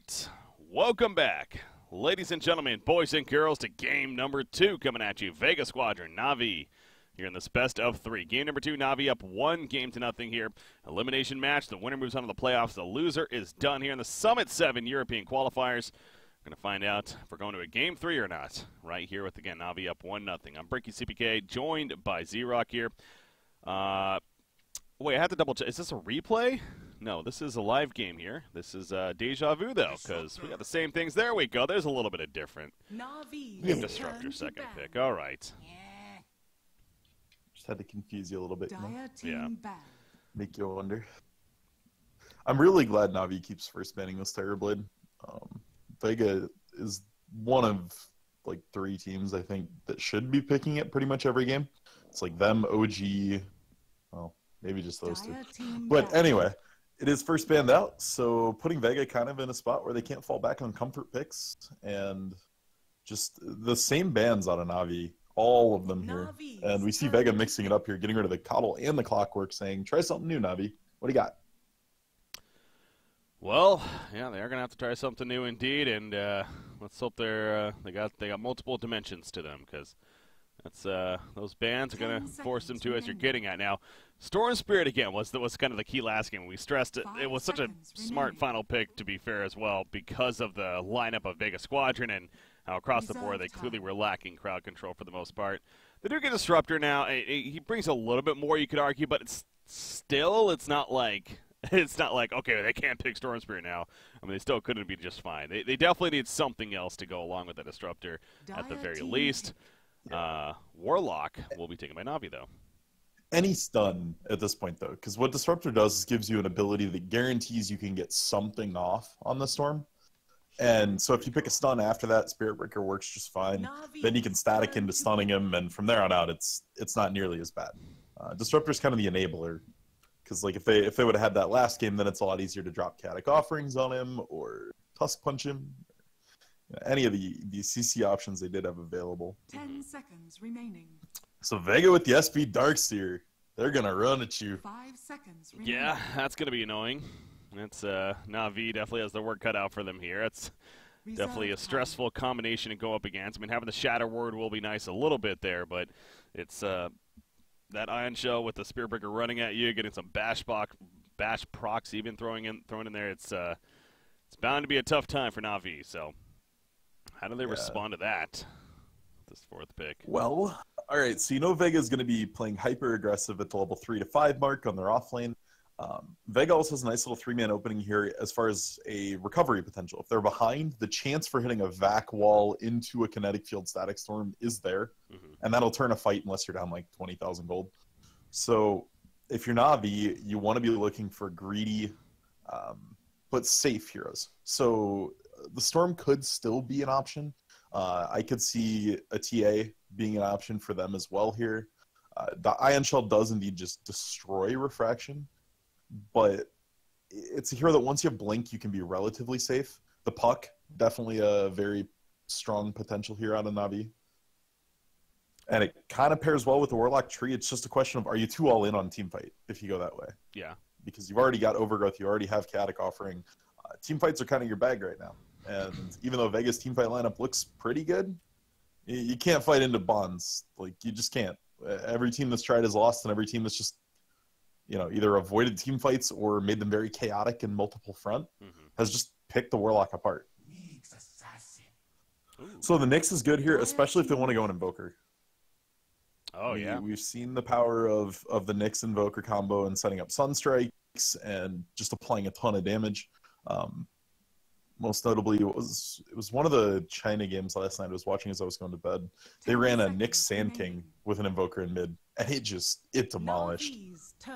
right, welcome back, ladies and gentlemen, boys and girls, to game number 2 coming at you. Vega Squadron, NaVi, here in this best of 3. Game number 2, NaVi up 1-0 here. Elimination match. The winner moves on to the playoffs. The loser is done here in the Summit 7 European qualifiers. We're going to find out if we're going to a game 3 or not. Right here with, again, NaVi up 1-0. I'm Bricky CPK, joined by Z-Rock here. Wait, I have to double check. Is this a replay? No, this is a live game here. This is Deja Vu, though, because we got the same things. There we go. There's a little bit of different. We have Disruptor second pick. All right. Just had to confuse you a little bit. Yeah. Make you wonder. I'm really glad NaVi keeps first banning this Terrorblade. Vega is one of like 3 teams I think that should be picking it pretty much every game. It's like them, OG, well, maybe just those 2. But anyway, it is first banned out, so putting Vega kind of in a spot where they can't fall back on comfort picks, and just the same bans on a NaVi, all of them here. And we see Vega mixing it up here, getting rid of the Coddle and the Clockwork, saying, try something new, NaVi. What do you got? Well, yeah, they are going to have to try something new indeed, and let's hope they got multiple dimensions to them, because that's those bans are going to force them to, as you're getting at now. Storm Spirit again was kind of the key last game. We stressed it. It was such a smart final pick, to be fair as well, because of the lineup of Vega Squadron and how across the board they clearly were lacking crowd control for the most part. They do get Disruptor now. He brings a little bit more, you could argue, but it's not like okay, they can't pick Storm Spirit now. I mean, they still couldn't be just fine. They definitely need something else to go along with the Disruptor at the very least. Warlock will be taken by NaVi, though. Any stun at this point, though, because what Disruptor does is gives you an ability that guarantees you can get something off on the Storm. And so if you pick a stun after that, Spirit Breaker works just fine. Then you can static into stunning him, and from there on out, it's not nearly as bad. Disruptor's kind of the enabler, because like if they would have had that last game, then it's a lot easier to drop Chaotic Offerings on him or Tusk Punch him. Any of the CC options they did have available. 10 seconds remaining. So Vega with the SP Darkseer, they're gonna run at you. 5 seconds remaining. Yeah, that's gonna be annoying. It's NaVi definitely has their work cut out for them here. It's definitely a stressful combination to go up against. I mean, having the Shatter Word will be nice a little bit there, but it's that Ion Shell with the Spirit Breaker running at you, getting some bash procs even thrown in there. It's bound to be a tough time for NaVi. So how do they respond to that? This 4th pick. Well, all right. So you know Vega is going to be playing hyper aggressive at the level 3 to 5 mark on their off lane. Vega also has a nice little 3-man opening here as far as a recovery potential. If they're behind, the chance for hitting a vac wall into a kinetic field static storm is there, and that'll turn a fight unless you're down like 20,000 gold. So if you're NaVi, you want to be looking for greedy but safe heroes. So the storm could still be an option. I could see a TA being an option for them as well here. The Ion Shell does indeed just destroy Refraction, but it's a hero that once you have Blink, you can be relatively safe. The Puck, definitely a very strong potential here out of NaVi. And it kind of pairs well with the Warlock tree. It's just a question of, are you too all in on Teamfight if you go that way? Yeah. Because you've already got Overgrowth, you already have Chaotic Offering. Teamfights are kind of your bag right now. And even though Vega's teamfight lineup looks pretty good, you can't fight into bonds. Like, you just can't. Every team that's tried has lost, and every team that's just, either avoided team fights or made them very chaotic in multiple front has just picked the Warlock apart. So the Nyx is good here, especially if they want to go an Invoker. Oh, yeah. We've seen the power of the Nyx Invoker combo and setting up Sunstrikes and just applying a ton of damage. Most notably, it was one of the China games last night I was watching as I was going to bed. They ran a Nyx Sand King with an Invoker in mid, and it demolished.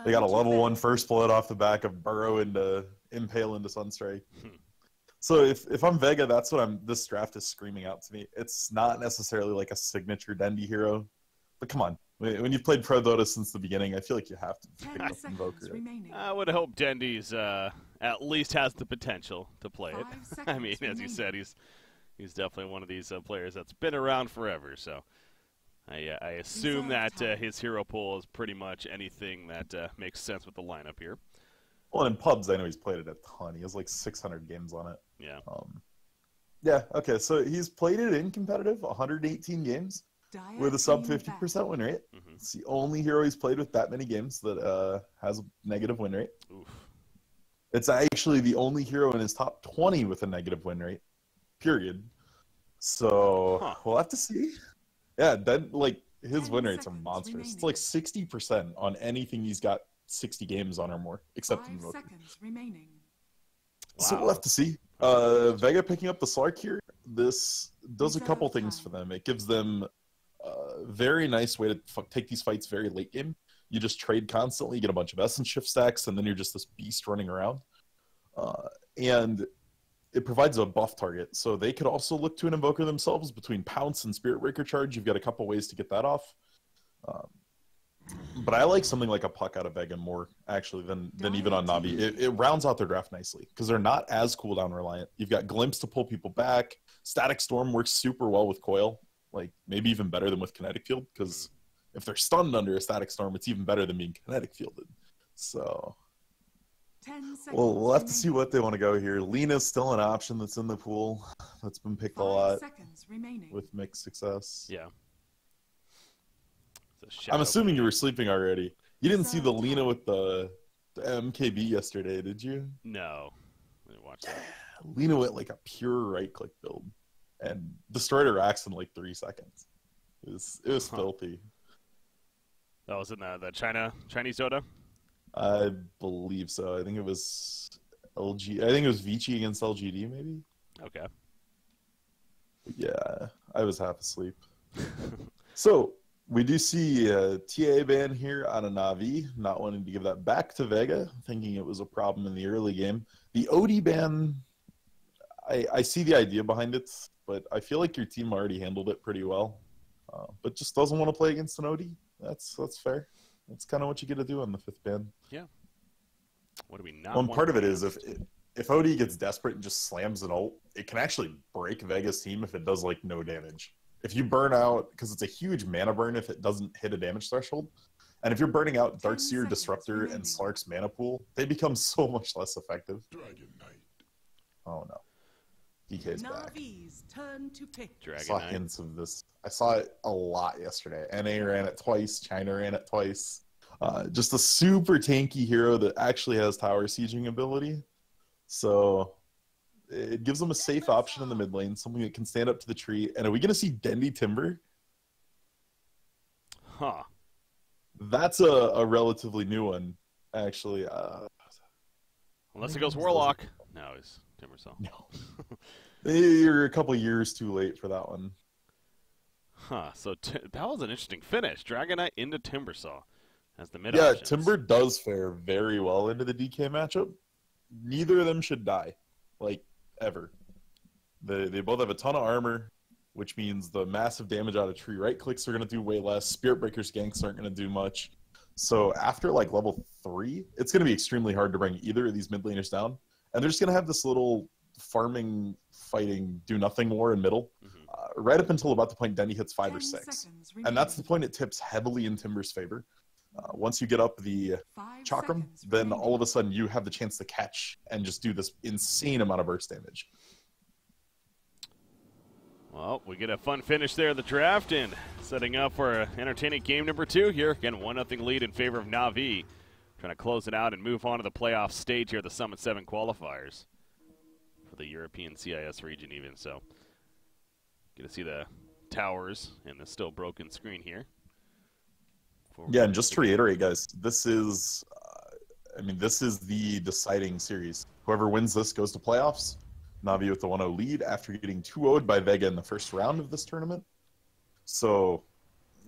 They got a level 1 first blood off the back of Burrow into Impale into Sunstrike. So if I'm Vega, that's what this draft is screaming out to me. It's not necessarily like a signature Dendi hero, but come on. When you've played Pro Dota since the beginning, I feel like you have to pick up Invoker. I would hope Dendi's at least has the potential to play it. I mean, as you said, he's definitely one of these players that's been around forever. So I assume that his hero pool is pretty much anything that makes sense with the lineup here. Well, in pubs, I know he's played it a ton. He has like 600 games on it. Yeah. Yeah, okay, so he's played it in competitive, 118 games with a sub 50% win rate. Mm-hmm. It's the only hero he's played with that many games that has a negative win rate. Oof. It's actually the only hero in his top 20 with a negative win rate, period. So we'll have to see. Yeah, then like his win rates are monstrous. Remaining. It's like 60% on anything he's got 60 games on or more, except 5 in Invoker. seconds remaining. So Wow. we'll have to see. Vega picking up the Slark here. This does a couple things for them. It gives them a very nice way to take these fights very late game. You just trade constantly, you get a bunch of essence shift stacks, and then you're just this beast running around. And it provides a buff target. So they could also look to an Invoker themselves between Pounce and Spirit Breaker Charge. You've got a couple ways to get that off. But I like something like a Puck out of Vega more, actually, than even on NaVi. It rounds out their draft nicely, because they're not as cooldown reliant. You've got Glimpse to pull people back. Static Storm works super well with Coil, like maybe even better than with Kinetic Field, because if they're stunned under a Static Storm, it's even better than being Kinetic Fielded. So 10 seconds we'll have to see remaining. what they want to go here. Lena's still an option that's in the pool. That's been picked a 5 lot seconds remaining. with mixed success. Yeah. I'm assuming you were sleeping already. You didn't see the Shadow Lena time. with the MKB yesterday, did you? No. I didn't watch that. Lena went like a pure right-click build and destroyed her racks in like 3 seconds. It was filthy. That was in the Chinese Dota? I believe so. I think it was LG. I think it was Vici against LGD, maybe. Okay. Yeah, I was half asleep. So we do see a TA ban here on a NaVi, not wanting to give that back to Vega, thinking it was a problem in the early game. The OD ban, I see the idea behind it, but I feel like your team already handled it pretty well, but just doesn't want to play against an OD. That's fair. That's kind of what you get to do on the 5th ban. Yeah. What do we not One want part of to it do? is if OD gets desperate and just slams an ult, it can actually break Vega's team if it does like no damage. If you burn out, because it's a huge mana burn if it doesn't hit a damage threshold, and if you're burning out 10 Darkseer, seconds Disruptor, remaining. and Slark's mana pool, they become so much less effective. Dragon Knight. Oh no. DK's back. NaVi's turn to pick. I Dragon saw Knight. hints of this. I saw it a lot yesterday. NA ran it twice. China ran it twice. Just a super tanky hero that actually has tower sieging ability. So it gives them a safe option in the mid lane, something that can stand up to the tree. And are we going to see Dendy Timber? Huh. That's a relatively new one, actually. Unless it goes Warlock. No, he's Timbersaw. No. You're a couple years too late for that one. Huh. So that was an interesting finish. Dragon Knight into Timbersaw as the mid Yeah, options. Timber does fare very well into the DK matchup. Neither of them should die, like, ever. They both have a ton of armor, which means the massive damage out of tree right clicks are going to do way less. Spirit Breaker's ganks aren't going to do much. So after, like, level 3, it's going to be extremely hard to bring either of these mid laners down. And they're just going to have this little farming, fighting, do-nothing war in middle, right up until about the point Denny hits 5 or 10 6. seconds And that's the remaining. point it tips heavily in Timber's favor. Once you get up the 5 Chakram, seconds then remaining. all of a sudden you have the chance to catch and just do this insane amount of burst damage. Well, we get a fun finish there of the draft and setting up for an entertaining game number 2 here. Again, 1-0 lead in favor of NaVi. Trying to close it out and move on to the playoff stage here at the Summit 7 qualifiers for the European CIS region even. So get to see the towers and the still broken screen here. Yeah, and just to reiterate, guys, this is, this is the deciding series. Whoever wins this goes to playoffs. NaVi with the 1-0 lead after getting 2-0'd by Vega in the first round of this tournament. So,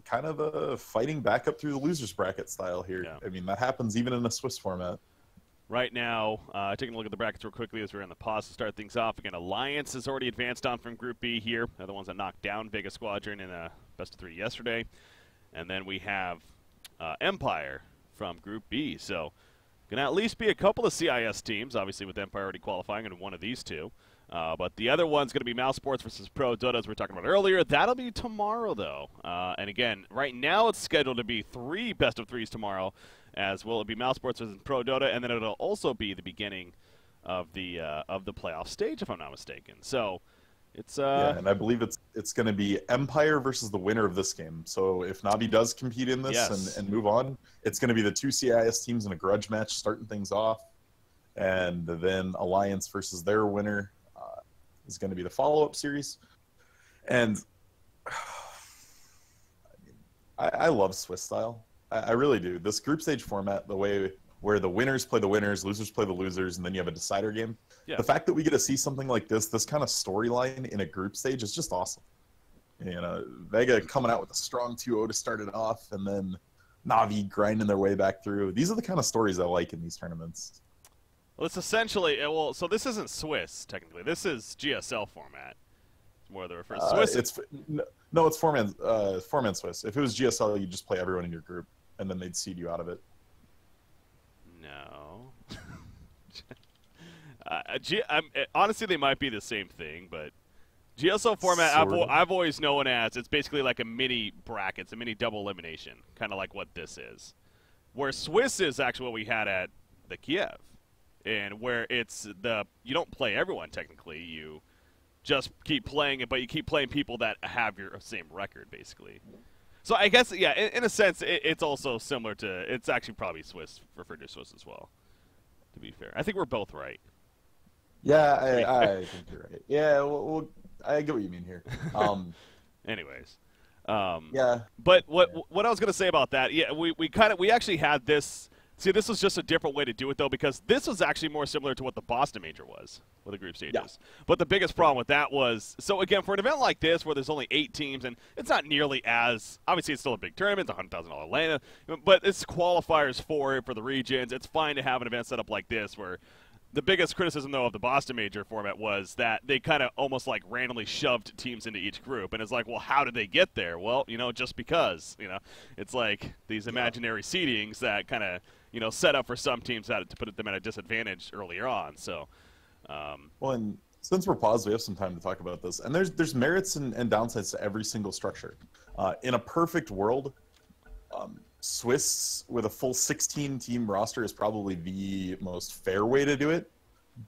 kind of a fighting back up through the losers bracket style here. Yeah. I mean, that happens even in a Swiss format. Right now, taking a look at the brackets real quickly as we're in the pause to start things off. Again, Alliance has already advanced on from Group B here. They're the ones that knocked down Vega Squadron in a best of 3 yesterday. And then we have Empire from Group B. So, going to at least be a couple of CIS teams, obviously with Empire already qualifying in one of these two. But the other one's going to be Mouse Sports versus Pro Dota, as we were talking about earlier. That'll be tomorrow, though. And again, right now it's scheduled to be 3 best of 3s tomorrow. as will it be Mouse Sports versus Pro Dota, and then it'll also be the beginning of the playoff stage, if I'm not mistaken. So it's yeah, and I believe it's going to be Empire versus the winner of this game. So if NaVi does compete in this Yes. and move on, it's going to be the two CIS teams in a grudge match starting things off, and then Alliance versus their winner is going to be the follow-up series. And I love Swiss style. I really do. This group stage format, the way where the winners play the winners, losers play the losers, and then you have a decider game. Yeah. The fact that we get to see something like this kind of storyline in a group stage is just awesome. You know, Vega coming out with a strong 2-0 to start it off, and then NaVi grinding their way back through. These are the kind of stories I like in these tournaments. Well, it's essentially so this isn't Swiss technically. This is GSL format. It's more the reverse. Swiss. It's four-man Swiss. If it was GSL, you'd just play everyone in your group, and then they'd seed you out of it. No. Honestly, they might be the same thing, but GSL format I've always known as it's basically like a mini bracket, it's a mini double elimination, kind of like what this is. Where Swiss is actually what we had at the Kiev, and where it's you don't play everyone technically, you just keep playing it, but you keep playing people that have your same record basically. So I guess, yeah, in a sense, it's also similar to, it's actually probably Swiss, referred to Swiss as well, to be fair. I think we're both right. Yeah, I think you're right. Yeah, well, I get what you mean here. Anyways. Yeah. But what I was going to say about that, yeah, we actually had this, see, this was just a different way to do it, though, because this was actually more similar to what the Boston Major was, with the group stages. Yeah. But the biggest problem with that was, so again, for an event like this where there's only 8 teams, and it's not nearly as, obviously it's still a big tournament, it's a $100,000 lane, but it's qualifiers for the regions. It's fine to have an event set up like this where the biggest criticism, though, of the Boston Major format was that they kind of almost like randomly shoved teams into each group. And it's like, well, how did they get there? Well, just because, it's like these imaginary seedings that kind of, set up for some teams to put them at a disadvantage earlier on. So, well, and since we're paused, we have some time to talk about this. And there's merits and downsides to every single structure. In a perfect world, Swiss with a full 16-team roster is probably the most fair way to do it,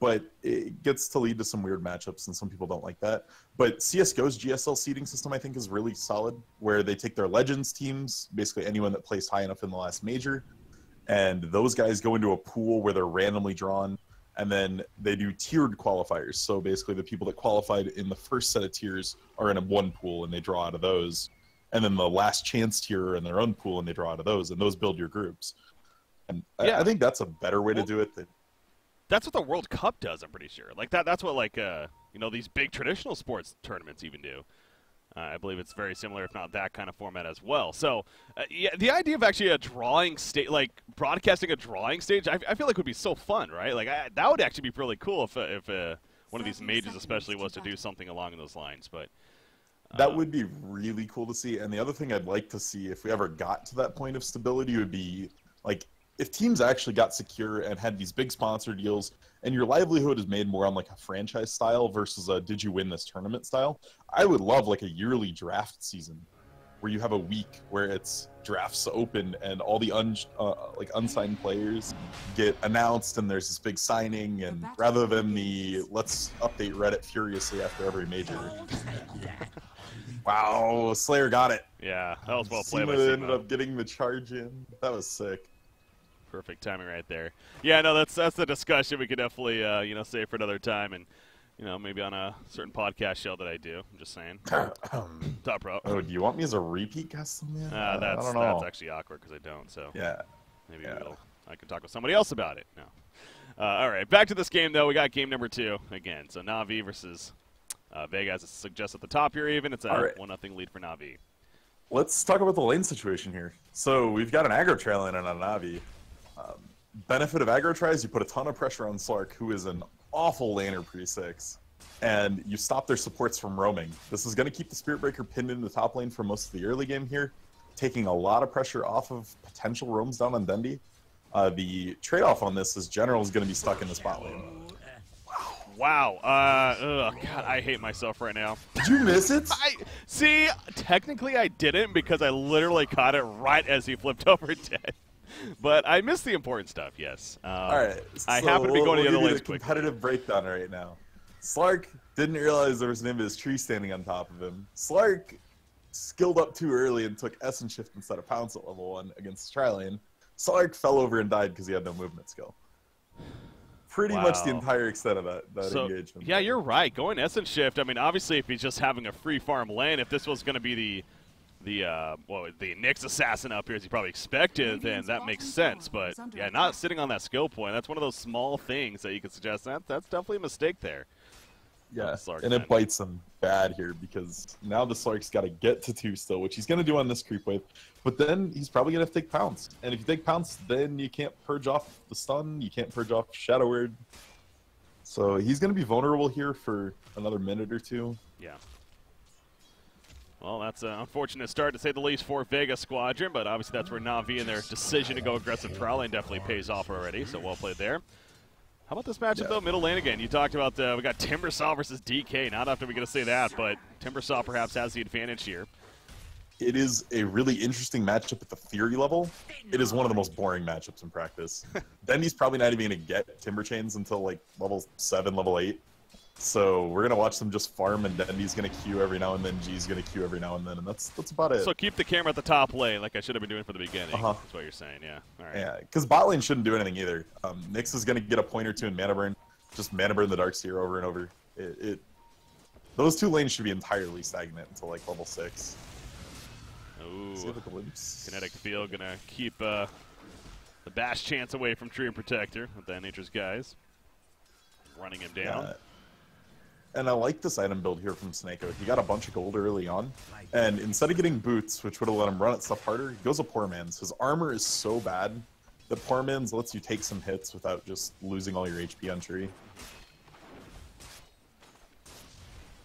but it gets to lead to some weird matchups, and some people don't like that. But CSGO's GSL seeding system, I think, is really solid, where they take their Legends teams, basically anyone that placed high enough in the last major, and those guys go into a pool where they're randomly drawn, and then they do tiered qualifiers. So basically the people that qualified in the first set of tiers are in one pool, and they draw out of those. And then the last chance tier are in their own pool, and they draw out of those, and those build your groups. And yeah. I think that's a better way to do it. That's what the World Cup does, I'm pretty sure. Like that's what these big traditional sports tournaments even do. I believe it's very similar, if not that kind of format as well. So, yeah, the idea of actually a drawing stage, like broadcasting a drawing stage, I feel like would be so fun, right? Like that would actually be really cool if one of these majors especially was to do something along those lines. But that would be really cool to see. And the other thing I'd like to see, if we ever got to that point of stability, would be like if teams actually got secure and had these big sponsor deals, and your livelihood is made more on like a franchise style versus a did you win this tournament style. I would love like a yearly draft season where you have a week where it's drafts open and all the unsigned players get announced, and there's this big signing, and rather than the let's update Reddit furiously after every major. Wow, Slayer got it. Yeah, that was well played by Sima Sima. ended up getting the charge in. That was sick. Perfect timing right there. Yeah, no, that's the discussion we could definitely save for another time, and maybe on a certain podcast show that I do. I'm just saying. Top pro. Oh, do you want me as a repeat guest on that? That's I don't know. That's actually awkward because I don't. So yeah, maybe I could talk with somebody else about it. No. All right, back to this game though. We got game number 2 again. So NaVi versus Vega, as it suggests at the top here. Even it's a 1-0 lead for NaVi. Let's talk about the lane situation here. So we've got an aggro trail in on NaVi. Benefit of aggro tries, you put a ton of pressure on Slark, who is an awful laner pre-6, and you stop their supports from roaming. This is going to keep the Spirit Breaker pinned in the top lane for most of the early game here, taking a lot of pressure off of potential roams down on Dundee. The trade-off on this is General is going to be stuck in the spot lane. Wow. God, I hate myself right now. Did you miss it? See, technically I didn't because I literally caught it right as he flipped over dead. But I missed the important stuff, yes. All right. I happen to be going to the other lanes quickly. Competitive breakdown right now. Slark didn't realize there was an Invis tree standing on top of him. Slark skilled up too early and took S and shift instead of pounce at level 1 against Trilane. Slark fell over and died because he had no movement skill. Pretty much the entire extent of that engagement. Yeah, you're right. Going S and shift, I mean, obviously if he's just having a free farm lane, if this was going to be the Nyx assassin up here as he probably expected, then that makes sense. But yeah, not sitting on that skill point, that's one of those small things that you could suggest. That's definitely a mistake there. Yeah, and it bites him bad here because now the Slark's got to get to 2 still, which he's going to do on this creep wave. But then he's probably going to take Pounce. And if you take Pounce, then you can't purge off the stun, you can't purge off Shadow Word. So he's going to be vulnerable here for another minute or 2. Yeah. Well, that's an unfortunate start, to say the least, for Vega Squadron, but obviously that's where NaVi and their decision to go aggressive trial lane definitely pays off already, so well played there. How about this matchup, though? Middle lane again. You talked about we got Timbersaw versus DK. Not often we're going to say that, but Timbersaw perhaps has the advantage here. It is a really interesting matchup at the theory level. It is one of the most boring matchups in practice. Dendy's probably not even going to get Timber Chains until like level 7, level 8. So we're going to watch them just farm, and Dendy's going to queue every now and then, G's going to queue every now and then, and that's about it. So keep the camera at the top lane like I should have been doing from the beginning. That's what you're saying, yeah. All right. Yeah, because bot lane shouldn't do anything either. Nyx is going to get a point or 2 in mana burn. Just mana burn the Darkseer over and over. Those 2 lanes should be entirely stagnant until like level 6. Ooh, Kinetic Field going to keep the bash chance away from Tree Protector with that Nature's Guys. Running him down. Yeah. And I like this item build here from Snako. He got a bunch of gold early on, and instead of getting boots, which would have let him run at stuff harder, he goes a Poor Man's. His armor is so bad that Poor Man's lets you take some hits without just losing all your HP on Tree.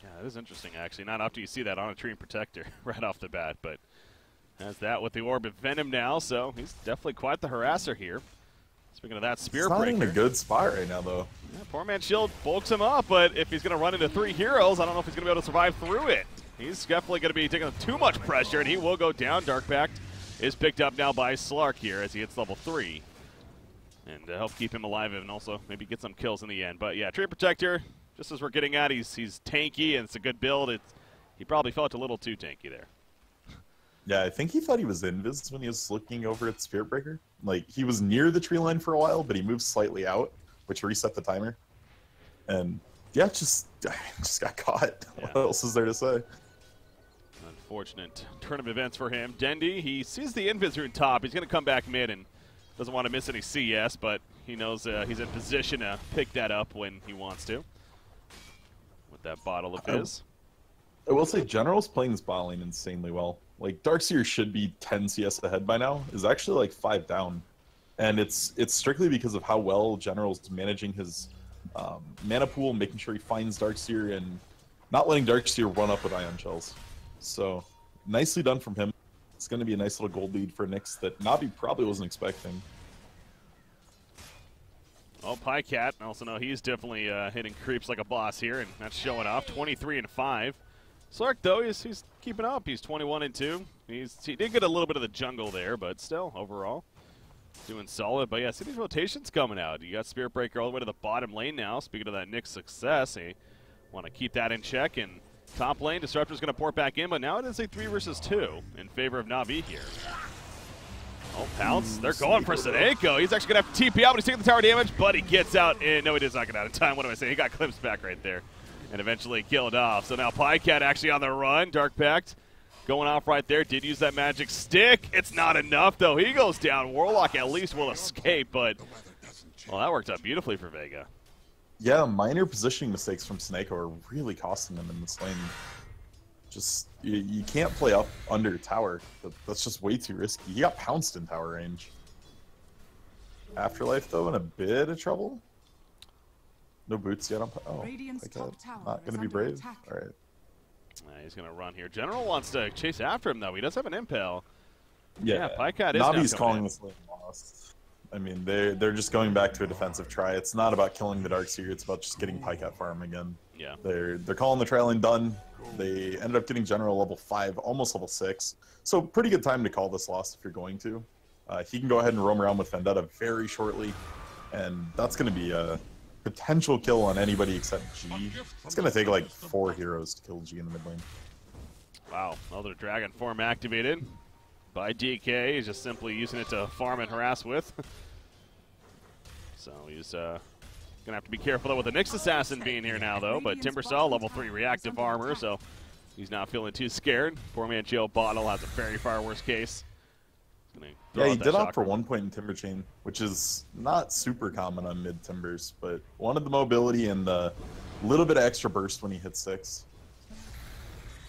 Yeah, that is interesting, actually. Not often you see that on a Tree Protector right off the bat, but has that with the Orb of Venom now, so he's definitely quite the harasser here. Speaking of that, Spear Breaker. He's not in a good spot right now, though. Yeah, Poor Man's Shield bulks him up, but if he's going to run into 3 heroes, I don't know if he's going to be able to survive through it. He's definitely going to be taking too much pressure, and he will go down. Dark Pact is picked up now by Slark here as he hits level 3. And to help keep him alive and also maybe get some kills in the end. But yeah, Tree Protector, just as we're getting at, he's tanky, and it's a good build. He probably felt a little too tanky there. Yeah, I think he thought he was invis when he was looking over at Spirit Breaker. Like, he was near the tree line for a while, but he moved slightly out, which reset the timer. And, yeah, just got caught. Yeah. What else is there to say? Unfortunate turn of events for him. Dendy, he sees the invis rune top. He's going to come back mid and doesn't want to miss any CS, but he knows he's in position to pick that up when he wants to with that bottle of his. I will say General's playing this bot lane insanely well. Like, Darkseer should be 10 CS ahead by now. Is actually like 5 down. And it's strictly because of how well General's managing his mana pool, making sure he finds Darkseer, and not letting Darkseer run up with Ion Shells. So, nicely done from him. It's going to be a nice little gold lead for Nyx that NaVi probably wasn't expecting. Oh, Pycat, also know he's definitely hitting creeps like a boss here, and that's showing off. 23-5. Slark, though, he's keeping up. He's 21-2. He did get a little bit of the jungle there, but still, overall, doing solid. But yeah, see these rotations coming out. You got Spirit Breaker all the way to the bottom lane now. Speaking of that Nyx success, they want to keep that in check. And top lane, Disruptor's going to port back in, but now it is a 3 versus 2 in favor of NaVi here. Oh, Pounce. They're going for Snako. He's actually going to have to TP out, but he's taking the tower damage, but he gets out. And no, he does not get out in time. What do I say? He got clips back right there and eventually killed off. So now Pycat actually on the run. Dark Pact going off right there. Did use that magic stick. It's not enough, though. He goes down. Warlock at least will escape, but, well, that worked out beautifully for Vega. Yeah, minor positioning mistakes from Snako are really costing him in this lane. Just, you can't play up under tower. That's just way too risky. He got pounced in tower range. Afterlife, though, in a bit of trouble. No boots yet. Oh, not going to be brave. All right. He's going to run here. General wants to chase after him, though. He does have an impel. Yeah, Pycat is NaVi's calling this lane lost. I mean, they're just going back to a defensive try. It's not about killing the Darkseer. It's about just getting Pycat farm again. Yeah. They're calling the trial lane done. They ended up getting General level 5, almost level 6. So pretty good time to call this loss if you're going to. He can go ahead and roam around with Vendetta very shortly, and that's going to be a potential kill on anybody except G. It's going to take like 4 heroes to kill G in the mid lane. Wow, another Dragon form activated by DK. He's just simply using it to farm and harass with. So he's gonna have to be careful though with the Nyx Assassin being here now though, but Timbersaw, level 3 reactive armor, so he's not feeling too scared. 4-man Jail Bottle has a very far worse case. Yeah, he did opt for 1 point in Timber Chain, which is not super common on mid Timbers, but wanted the mobility and the little bit of extra burst when he hits 6.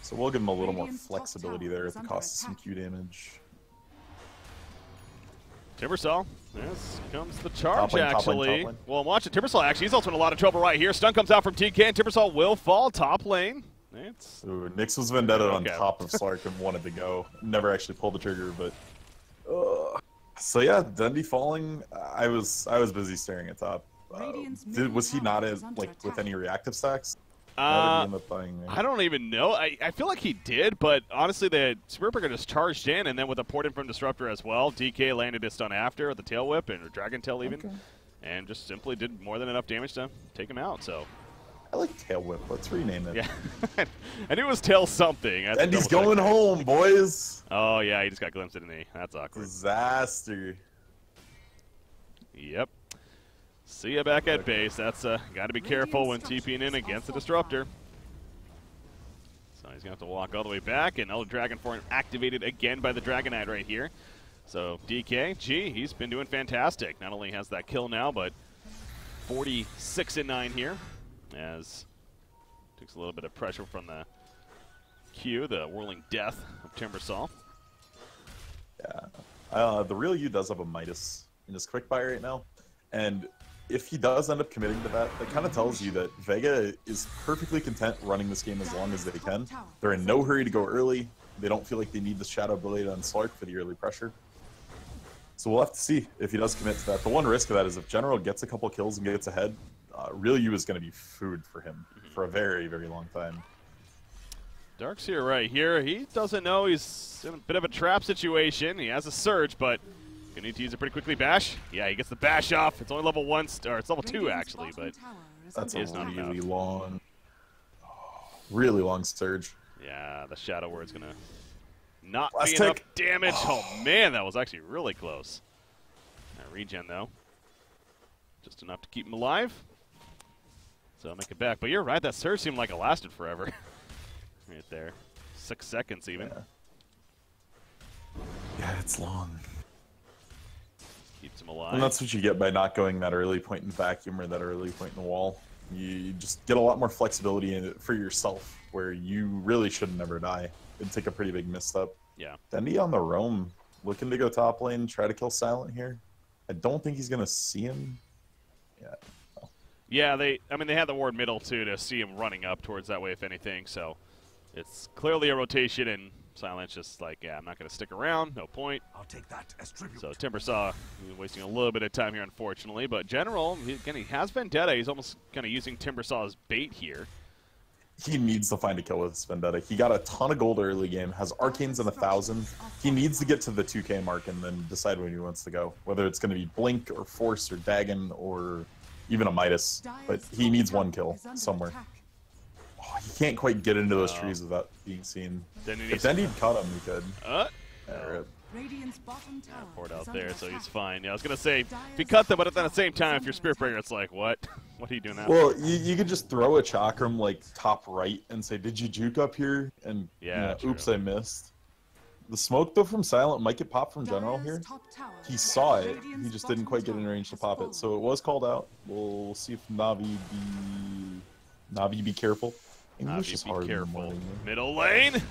So we'll give him a little more flexibility there at the cost of some Q damage. Timbersaw, yes, comes the charge Top lane, actually. top lane. Well, I'm watching Timbersaw actually. He's also in a lot of trouble right here. Stun comes out from TK and Timbersaw will fall top lane. It's... Ooh, Nyx was Vendetta on Okay. top of Slark and wanted to go. Never actually pulled the trigger, but... So yeah, Dundee falling, I was busy staring at top. Was he not as, like, with any reactive stacks? I don't even know. I feel like he did, but honestly, the Spirit Breaker just charged in, and then with a port in from Disruptor as well, DK landed his stun after, the Tail Whip, and Dragon Tail even, and just simply did more than enough damage to take him out, so. I like Tail Whip. Let's rename it. Yeah. I knew it was Tail something. And he's going home, boys. Oh, yeah, he just got glimpsed, didn't he? That's awkward. Disaster. Yep. See ya back at base. That's got to be careful when TPing in against the Disruptor. So he's going to have to walk all the way back, and another Dragon form activated again by the Dragonite right here. So DK, he's been doing fantastic. Not only has that kill now, but 46-9 here, as takes a little bit of pressure from the Q, the Whirling Death of Timbersaw. Yeah. The real U does have a Midas in his quick buy right now, and if he does end up committing to that, that kind of tells you that Vega is perfectly content running this game as long as they can. They're in no hurry to go early. They don't feel like they need the Shadow Blade on Slark for the early pressure. So we'll have to see if he does commit to that. The one risk of that is if General gets a couple kills and gets ahead, Real U is going to be food for him for a very, very long time. Dark's here right here. He doesn't know he's in a bit of a trap situation. He has a surge, but gonna need to use it pretty quickly. Bash. Yeah, he gets the bash off. It's only level 1, or it's level 2 actually, but that's a not really enough. really long surge. Yeah, the Shadow Word's gonna not Last be tick. enough damage. Oh man, that was actually really close. Regen though, just enough to keep him alive. So I'll make it back. But you're right, that surge seemed like it lasted forever. Right there, 6 seconds even. Yeah, it's long. Keeps him alive. And that's what you get by not going that early point in vacuum or that early point in the wall. You just get a lot more flexibility in it for yourself, where you really should never die. It'd take a pretty big misstep. Yeah. Dundee on the roam, looking to go top lane, try to kill Silent here. I don't think he's gonna see him. Yeah. Oh. Yeah, they had the ward middle too to see him running up towards that way if anything. So it's clearly a rotation, and Silent's just like, yeah, I'm not going to stick around. No point. I'll take that as tribute. So Timbersaw wasting a little bit of time here, unfortunately. But General, he has Vendetta. He's almost kind of using Timbersaw as bait here. He needs to find a kill with this Vendetta. He got a ton of gold early game, has Arcanes in 1,000. He needs to get to the 2K mark and then decide when he wants to go. Whether it's going to be Blink or Force or Dagon or even a Midas. But he needs one kill somewhere. Oh, he can't quite get into those trees without being seen. If Dundee caught him, he could. Poured out there, so he's fine. Yeah, I was going to say, if he cut them, but at the same time, if you're Spirit Breaker, it's like, what? What are you doing now? Well, you could just throw a Chakram, like, top right and say, did you juke up here? And, yeah, oops, I missed. The smoke, though, from Silent might get popped from General here. He saw it. He just didn't quite get in range to pop it. So it was called out. We'll see if NaVi be careful. English is hard. Careful. Middle lane.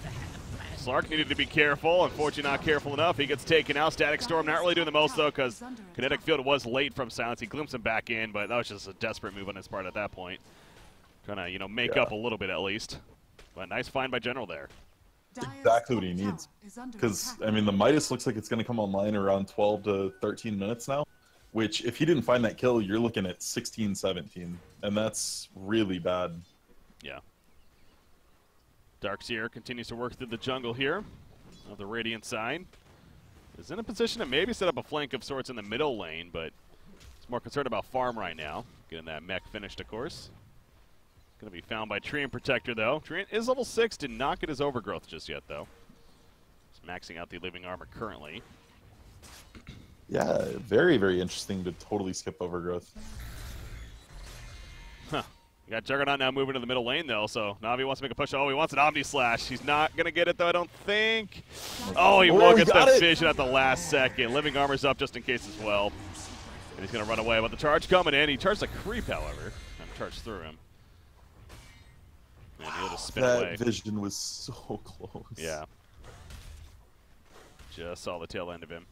Slark needed to be careful. Unfortunately, not careful enough. He gets taken out. Static Storm not really doing the most, though, because Kinetic Field was late from Silence. He glimpsed him back in, but that was just a desperate move on his part at that point. Trying to, make up a little bit at least. But nice find by General there. Exactly what he needs. Because, the Midas looks like it's going to come online around 12 to 13 minutes now, which, if he didn't find that kill, you're looking at 16, 17. And that's really bad. Yeah. Darkseer continues to work through the jungle here of the Radiant side. is in a position to maybe set up a flank of sorts in the middle lane, but he's more concerned about farm right now. Getting that mech finished, of course. Going to be found by Treant Protector, though. Treant is level 6, did not get his overgrowth just yet, though. He's maxing out the living armor currently. Yeah, very, very interesting to totally skip overgrowth. Huh. You got Juggernaut now moving to the middle lane, though, so Navi wants to make a push. Oh, he wants an Omni Slash. He's not going to get it, though, I don't think. Oh, he will get the vision at the last second. Living armor's up just in case as well. And he's going to run away. But the charge coming in. He charged a creep, however. And charged through him. And he'll just spin away. That vision was so close. Yeah. Just saw the tail end of him.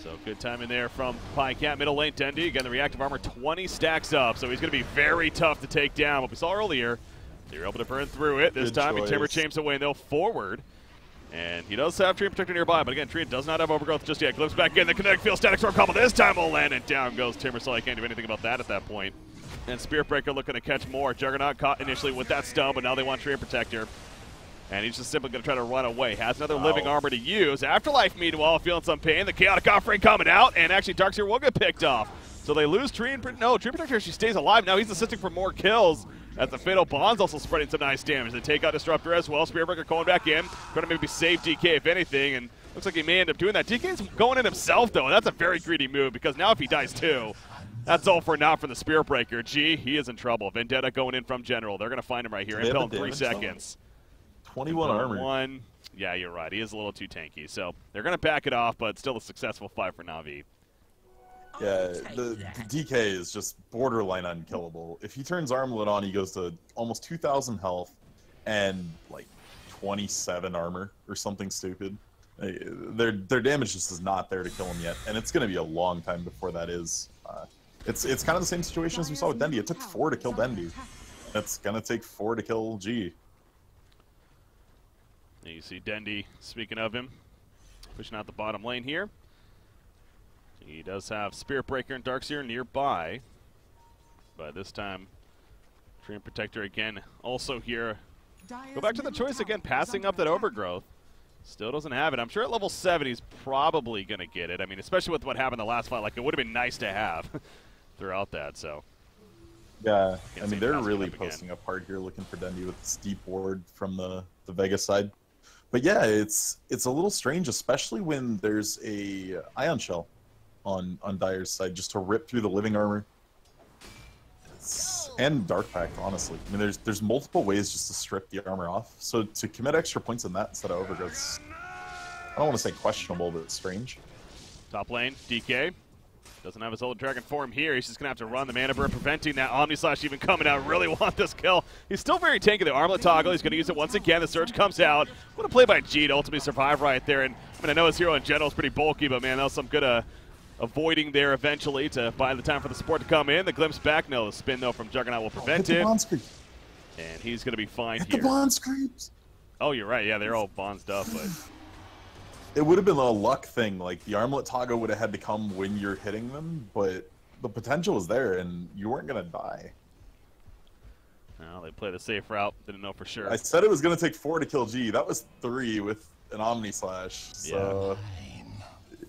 So good time in there from Pycat. Middle lane, Dendi. Again, the reactive armor 20 stacks up, so he's going to be very tough to take down. What we saw earlier, they were able to burn through it. This time, he timber chains away, and they'll forward. And he does have Treant Protector nearby, but again, Treant does not have overgrowth just yet. Glimpse back in. The kinetic field static storm combo. This time will land, and down goes Timbersaw. I can't do anything about that at that point. And Spirit Breaker looking to catch more. Juggernaut caught initially with that stun, but now they want Treant Protector. And he's just simply going to try to run away. Has another living armor to use. Afterlife, meanwhile, feeling some pain. The chaotic offering coming out, and actually Darkseer will get picked off. So they lose Treant. No, Treant Protector actually stays alive. Now he's assisting for more kills. As the Fatal Bond's also spreading some nice damage. They take out Disruptor as well. Spirit Breaker going back in. Trying to maybe save DK if anything. And looks like he may end up doing that. DK's going in himself, though. And that's a very greedy move because now if he dies too, that's all for now for the Spirit Breaker. Gee, he is in trouble. Vendetta going in from General. They're going to find him right here. Impel in 3 seconds. 21 armor. Yeah, you're right. He is a little too tanky. So they're going to back it off, but still a successful fight for NaVi. Yeah, the DK is just borderline unkillable. If he turns Armlet on, he goes to almost 2,000 health and like 27 armor or something stupid. Their damage just is not there to kill him yet, and it's going to be a long time before that is. It's kind of the same situation as we saw with Dendi. It took 4 to kill Dendi. It's going to take 4 to kill G. And you see Dendi, speaking of him, pushing out the bottom lane here. He does have Spirit Breaker and Darkseer nearby. But this time, Treant Protector again also here. Go back to the choice again, passing up that overgrowth. Still doesn't have it. I'm sure at level 7 he's probably going to get it. I mean, especially with what happened the last fight, like it would have been nice to have throughout that, so. Yeah, I mean, they're really posting up hard here looking for Dendi with this deep ward from the Vega side. But yeah, it's a little strange, especially when there's a Ion Shell on Dire's side just to rip through the living armor. And Dark Pact, honestly. I mean, there's multiple ways just to strip the armor off. So to commit extra points on that instead of overgrowth, I don't want to say questionable, but it's strange. Top lane, DK. Doesn't have his old dragon form here. He's just going to have to run the mana burn, preventing that Omni Slash even coming out. Really want this kill. He's still very tanky. The armlet toggle. He's going to use it once again. The surge comes out. What a play by G to ultimately survive right there. And I mean, I know his hero in general is pretty bulky, but man, that was some good avoiding there eventually to buy the time for the support to come in. The glimpse back. No, the spin though from Juggernaut will prevent it. And he's going to be fine here. The Bond Screams. Oh, you're right. Yeah, they're all bonds up, but. It would have been a luck thing. Like, the armlet toggle would have had to come when you're hitting them, but the potential was there, and you weren't going to die. Well, they play the safe route. Didn't know for sure. I said it was going to take 4 to kill G. That was 3 with an Omni Slash. So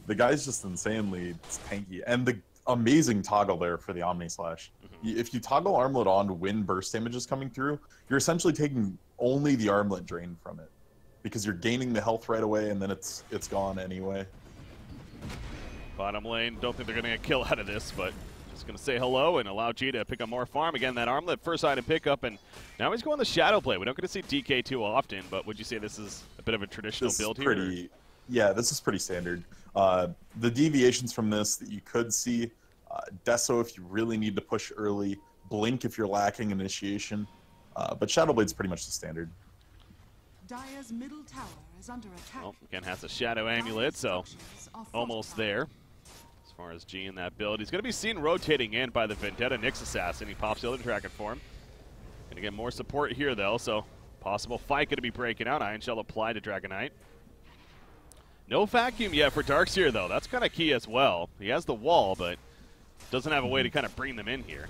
the guy's just insanely tanky. And the amazing toggle there for the Omni Slash. If you toggle armlet on when burst damage is coming through, you're essentially taking only the armlet drain from it. Because you're gaining the health right away, and then it's gone anyway. Bottom lane, don't think they're going to get a kill out of this, but just going to say hello and allow G to pick up more farm. Again, that armlet first item pickup, and now he's going the shadow play. We don't get to see DK too often, but would you say this is a bit of a traditional build here? Yeah, this is pretty standard. The deviations from this that you could see, Deso if you really need to push early, Blink if you're lacking initiation, but Shadowblade's pretty much the standard. Dire's middle tower is under attack. Well, again, has a shadow amulet, so almost there. As far as G in that build, he's going to be seen rotating in by the Vendetta Nyx Assassin. He pops the other dragon form. Going to get more support here, though, so possible fight going to be breaking out. Iron Shell applied to Dragonite. No vacuum yet for Darkseer, though. That's kind of key as well. He has the wall, but doesn't have a way to kind of bring them in here.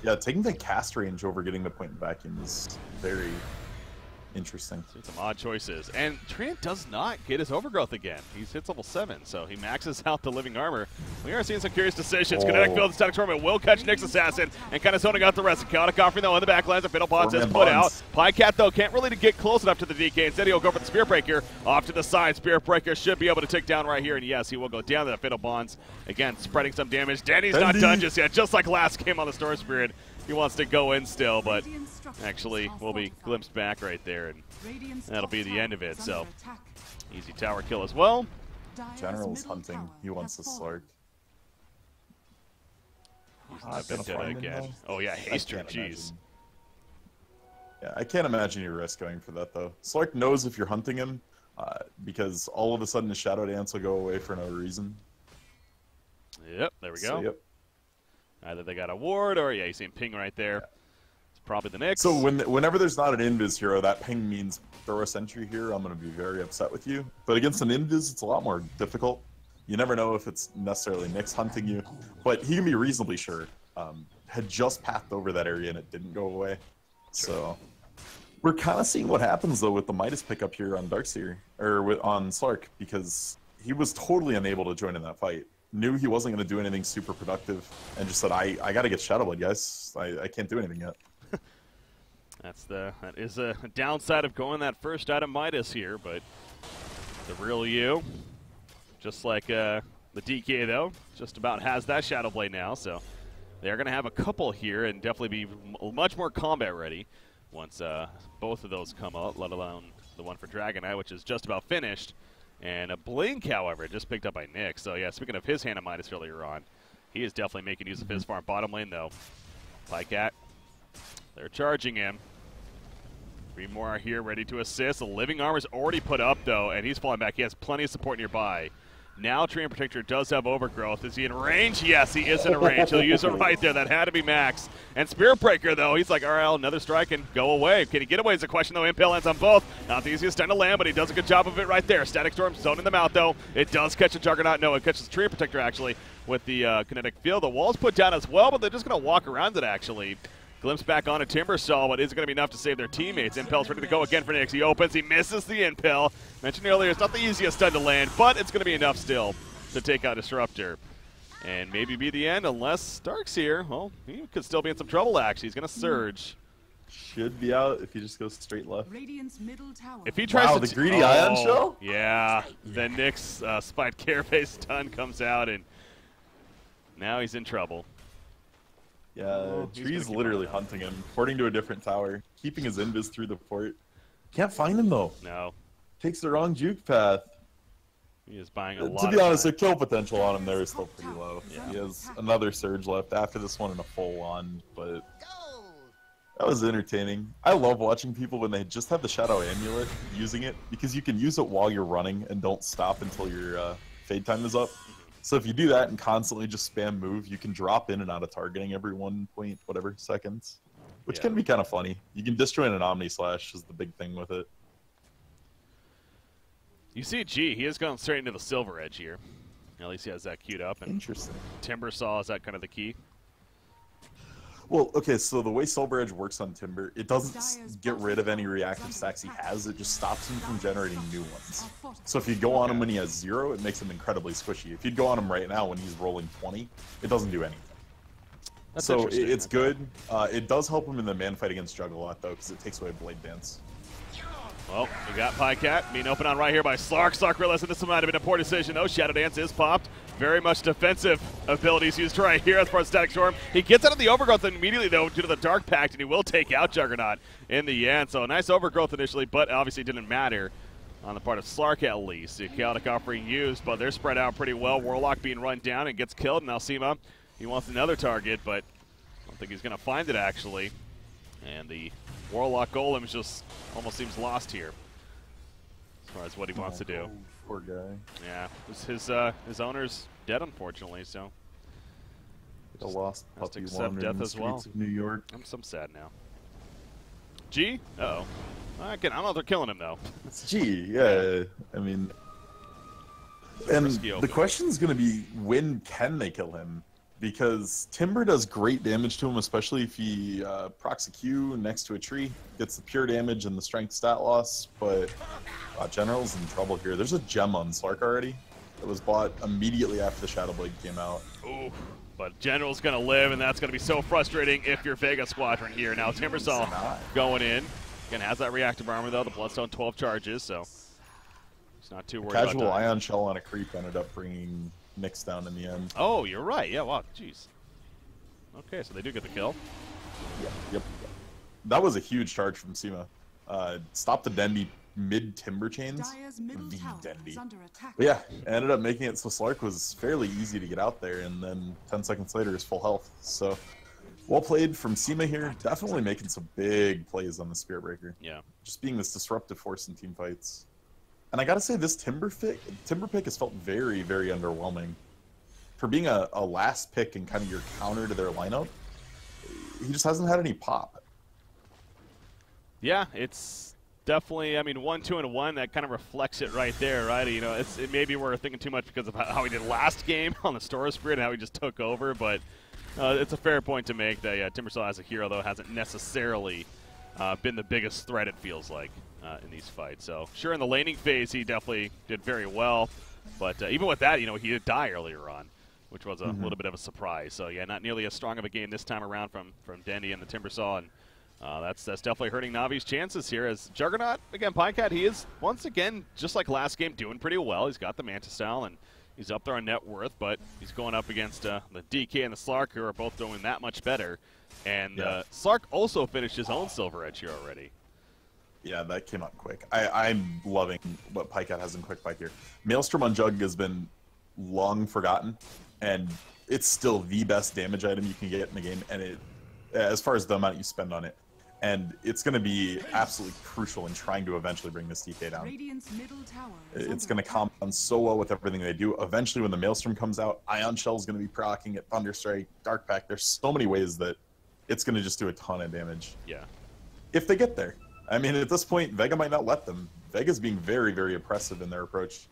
Yeah, taking the cast range over getting the point in vacuum is very Interesting. See some odd choices. And Trant does not get his overgrowth again. He's hits level 7, so he maxes out the living armor. We are seeing some curious decisions. Kinetic Field, Static Storm will catch Nick's Assassin and kind of zoning out the rest. Chaotic offering, though, in the backlines. The Fiddle Pods is put out. Pycat, though, can't really get close enough to the DK. Instead, he'll go for the Spear Breaker. Off to the side. Spear Breaker should be able to take down right here. And yes, he will go down to the Fiddle Bonds. Again, spreading some damage. Danny's not done just yet. Just like last game on the Storm Spirit. He wants to go in still, but actually will be glimpsed back right there. And that'll be the end of it. So, easy tower kill as well. General's hunting. He wants the Slark. Again. Oh, yeah, Haster, jeez. Yeah, I can't imagine your risk going for that, though. Slark knows if you're hunting him, because all of a sudden the Shadow Dance will go away for no reason. Yep, there we go. So, yep. Either they got a ward, or, yeah, you see him ping right there. Yeah. It's probably the Nyx. So whenever there's not an invis hero, that ping means throw a sentry here. I'm going to be very upset with you. But against an invis, it's a lot more difficult. You never know if it's necessarily Nyx hunting you. But he can be reasonably sure. Had just pathed over that area and it didn't go away. So we're kind of seeing what happens, though, with the Midas pickup here on Darkseer, or on Slark, because he was totally unable to join in that fight. Knew he wasn't going to do anything super productive, and just said, I got to get Shadowblade, guys. I can't do anything yet. That is a downside of going that first out of Midas here, but the real you, just like the DK, though, just about has that Shadowblade now, so they're going to have a couple here and definitely be much more combat ready once both of those come out, let alone the one for Dragon Knight, which is just about finished. And a Blink, however, just picked up by Nick. So, yeah, speaking of his hand of Midas earlier on, he is definitely making use of his farm. Bottom lane, though. Pycat, they're charging him. 3 more are here ready to assist. The Living Armor's already put up, though, and he's falling back. He has plenty of support nearby. Now Treant Protector does have overgrowth. Is he in range? Yes, he is in range. He'll use it right there. That had to be max. And Spirit Breaker, though, he's like, all right, another strike and go away. Can he get away is a question, though. Impale lands on both. Not the easiest time to land, but he does a good job of it right there. Static Storm zoning them out, though. It does catch a Juggernaut. No, it catches Treant Protector, actually, with the Kinetic Field. The wall's put down as well, but they're just going to walk around it, actually. Glimpse back on a Timbersaw, but is it going to be enough to save their teammates? Impale's ready to go again for Nyx. He opens, he misses the Impale. Mentioned earlier, it's not the easiest stun to land, but it's going to be enough still to take out Disruptor. And maybe be the end, unless Stark's here. Well, he could still be in some trouble, actually. He's going to surge. Should be out if he just goes straight left. Middle tower. If he tries the greedy Ion Shell? Yeah, then Nyx Spite Carapace stun comes out, and now he's in trouble. Yeah, Tree's literally hunting him, porting to a different tower, keeping his invis through the port. Can't find him, though. No. Takes the wrong juke path. He is buying a lot. To be honest, the kill potential on him there is still pretty low. Yeah. He has another surge left after this one in a full-on, but that was entertaining. I love watching people when they just have the Shadow Amulet using it, because you can use it while you're running and don't stop until your fade time is up. So if you do that and constantly just spam move, you can drop in and out of targeting every 1 point whatever seconds, which can be kind of funny. You can disjoint an Omni Slash is the big thing with it. You see, G, he has gone straight into the Silver Edge here. At least he has that queued up. And interesting. Timbersaw, is that kind of the key? Well, okay, so the way Silver Edge works on Timber, it doesn't get rid of any reactive stacks he has, it just stops him from generating new ones. So if you go on him when he has 0, it makes him incredibly squishy. If you'd go on him right now when he's rolling 20, it doesn't do anything. That's so it's good. It does help him in the man fight against Juggalot, though, because it takes away Blade Dance. Well, we got Pycat being opened on right here by Slark. Slark realizing this might have been a poor decision, though. Shadow Dance is popped. Very much defensive abilities used right here as far as Static Storm. He gets out of the overgrowth immediately, though, due to the Dark Pact, and he will take out Juggernaut in the end. So a nice overgrowth initially, but obviously didn't matter on the part of Slark at least. The Chaotic Offering used, but they're spread out pretty well. Warlock being run down and gets killed. And Alcima, he wants another target, but I don't think he's going to find it, actually. And the Warlock Golem just almost seems lost here as far as what he wants to do. Poor guy. Yeah, his owner's dead, unfortunately, so a lost has to puppy accept death as well. Of New York. I'm so sad now. G? Uh-oh. I don't know if they're killing him, though. It's G, yeah. I mean, and the question is going to be, when can they kill him? because Timber does great damage to him, especially if he procs a Q next to a tree, gets the pure damage and the strength stat loss, but General's in trouble here. There's a gem on Slark already. It was bought immediately after the Shadow Blade came out. Ooh, but General's going to live, and that's going to be so frustrating if you're Vega Squadron here. Now Timbersaw going in. Again, has that reactive armor, though. The Bloodstone 12 charges, so he's not too worried Casual about that. Ion Shell on a creep ended up bringing Nyx down in the end. Oh, you're right. Yeah, wow, jeez. Okay, so they do get the kill. Yep. That was a huge charge from Sima. Stopped the Dendi mid-Timber chains. The Dendi. But yeah, ended up making it so Slark was fairly easy to get out there, and then 10 seconds later is full health. So, well played from Sima here. Definitely making some big plays on the Spirit Breaker. Yeah. Just being this disruptive force in team fights. And I gotta say, this Timber pick has felt very, very underwhelming. For being a last pick and kind of your counter to their lineup, he just hasn't had any pop. Yeah, it's definitely, I mean, 1, 2, and 1, that kind of reflects it right there, right? You know, it maybe we're thinking too much because of how he did last game on the Storage Spirit and how he just took over, but it's a fair point to make that, yeah, Timbersaw as a hero, though, hasn't necessarily been the biggest threat, it feels like, in these fights. So, sure, in the laning phase, he definitely did very well, but even with that, you know, he did die earlier on, which was a little bit of a surprise. So, yeah, not nearly as strong of a game this time around from Dendi and the Timbersaw, and that's definitely hurting Navi's chances here. As Juggernaut, again, Pycat, he is, once again, just like last game, doing pretty well. He's got the Manta style, and he's up there on net worth, but he's going up against the DK and the Slark, who are both doing that much better. And Slark also finished his own Silver Edge here already. Yeah, that came up quick. I'm loving what Pycat has in quick fight here. Maelstrom on Jug has been long forgotten, and it's still the best damage item you can get in the game, and it, as far as the amount you spend on it. And it's going to be absolutely crucial in trying to eventually bring this DK down. It's going to compound so well with everything they do. Eventually, when the Maelstrom comes out, Ion Shell is going to be proccing it, Thunderstrike, Dark Pact. There's so many ways that it's going to just do a ton of damage. Yeah. If they get there. I mean, at this point, Vega might not let them. Vega's being very, very oppressive in their approach.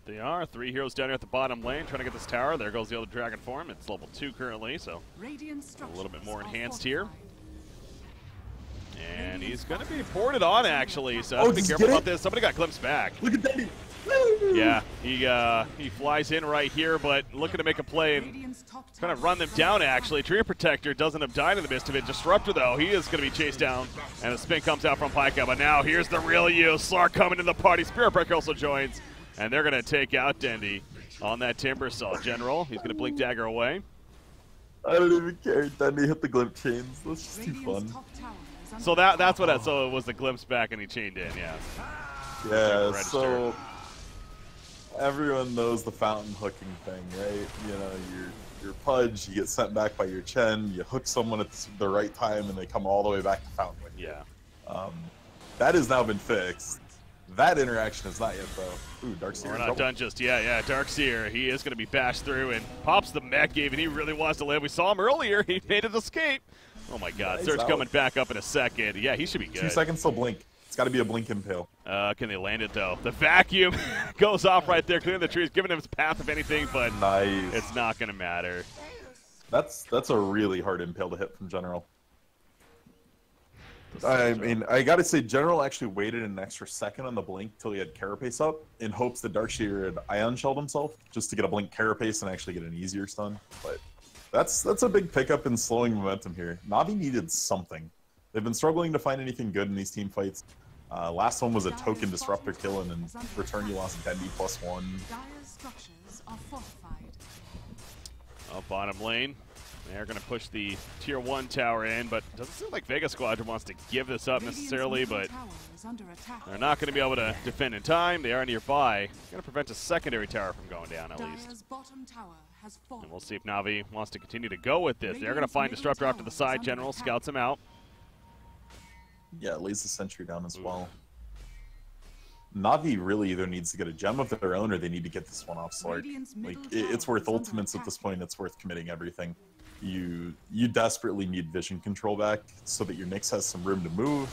They are. 3 heroes down here at the bottom lane trying to get this tower. There goes the other Dragon form. It's level 2 currently, so a little bit more enhanced here. And he's going to be ported on, actually, so be careful about this. Somebody got glimpsed back. Look at Dendi. Yeah, he flies in right here, but looking to make a play and kind of run them down, actually. Tree Protector doesn't have died in the midst of it. Disruptor, though, he is going to be chased down, and a spin comes out from Pycat. But now here's the real you. Slark coming to the party. Spirit Breaker also joins, and they're going to take out Dendi on that Timbersaw. General, he's going to blink dagger away. I don't even care. Dendi hit the glip chains. That's just too fun. So that's what so it was the glimpse back, and he chained in, yeah. Yeah, so everyone knows the fountain hooking thing, right? You know, your Pudge, you get sent back by your Chen, you hook someone at the right time, and they come all the way back to fountain with you. Yeah. That has now been fixed. That interaction is not yet, though. Ooh, Darkseer. We're not done just yet. Yeah, Darkseer, he is going to be bashed through and pops the mech game, and he really wants to live. We saw him earlier. He made his escape. Oh, my God. Surge coming back up in a second. Yeah, he should be good. 2 seconds till blink. It's got to be a blink impale. Can they land it, though? The vacuum goes off right there, clearing the trees, giving him his path, if anything, but nice. It's not going to matter. That's a really hard impale to hit from General. I mean, I got to say, General actually waited an extra second on the blink till he had Carapace up in hopes that Darkseer had Ion Shelled himself just to get a blink Carapace and actually get an easier stun. But that's a big pickup in slowing momentum here. Navi needed something. They've been struggling to find anything good in these team fights. Last one was a token disruptor kill, and in return you lost Dendi +1. Bottom lane. They're going to push the tier 1 tower in, but it doesn't seem like Vega Squadron wants to give this up necessarily, but they're not going to be able to defend in time. They are nearby. Going to prevent a secondary tower from going down, at least. And we'll see if Navi wants to continue to go with this. They're going to find Disruptor off to the side. General scouts him out. Yeah, lays the sentry down as well. Navi really either needs to get a gem of their own, or they need to get this one off Slark. Like, it's worth ultimates at this point. It's worth committing everything. You desperately need vision control back so that your Nyx has some room to move,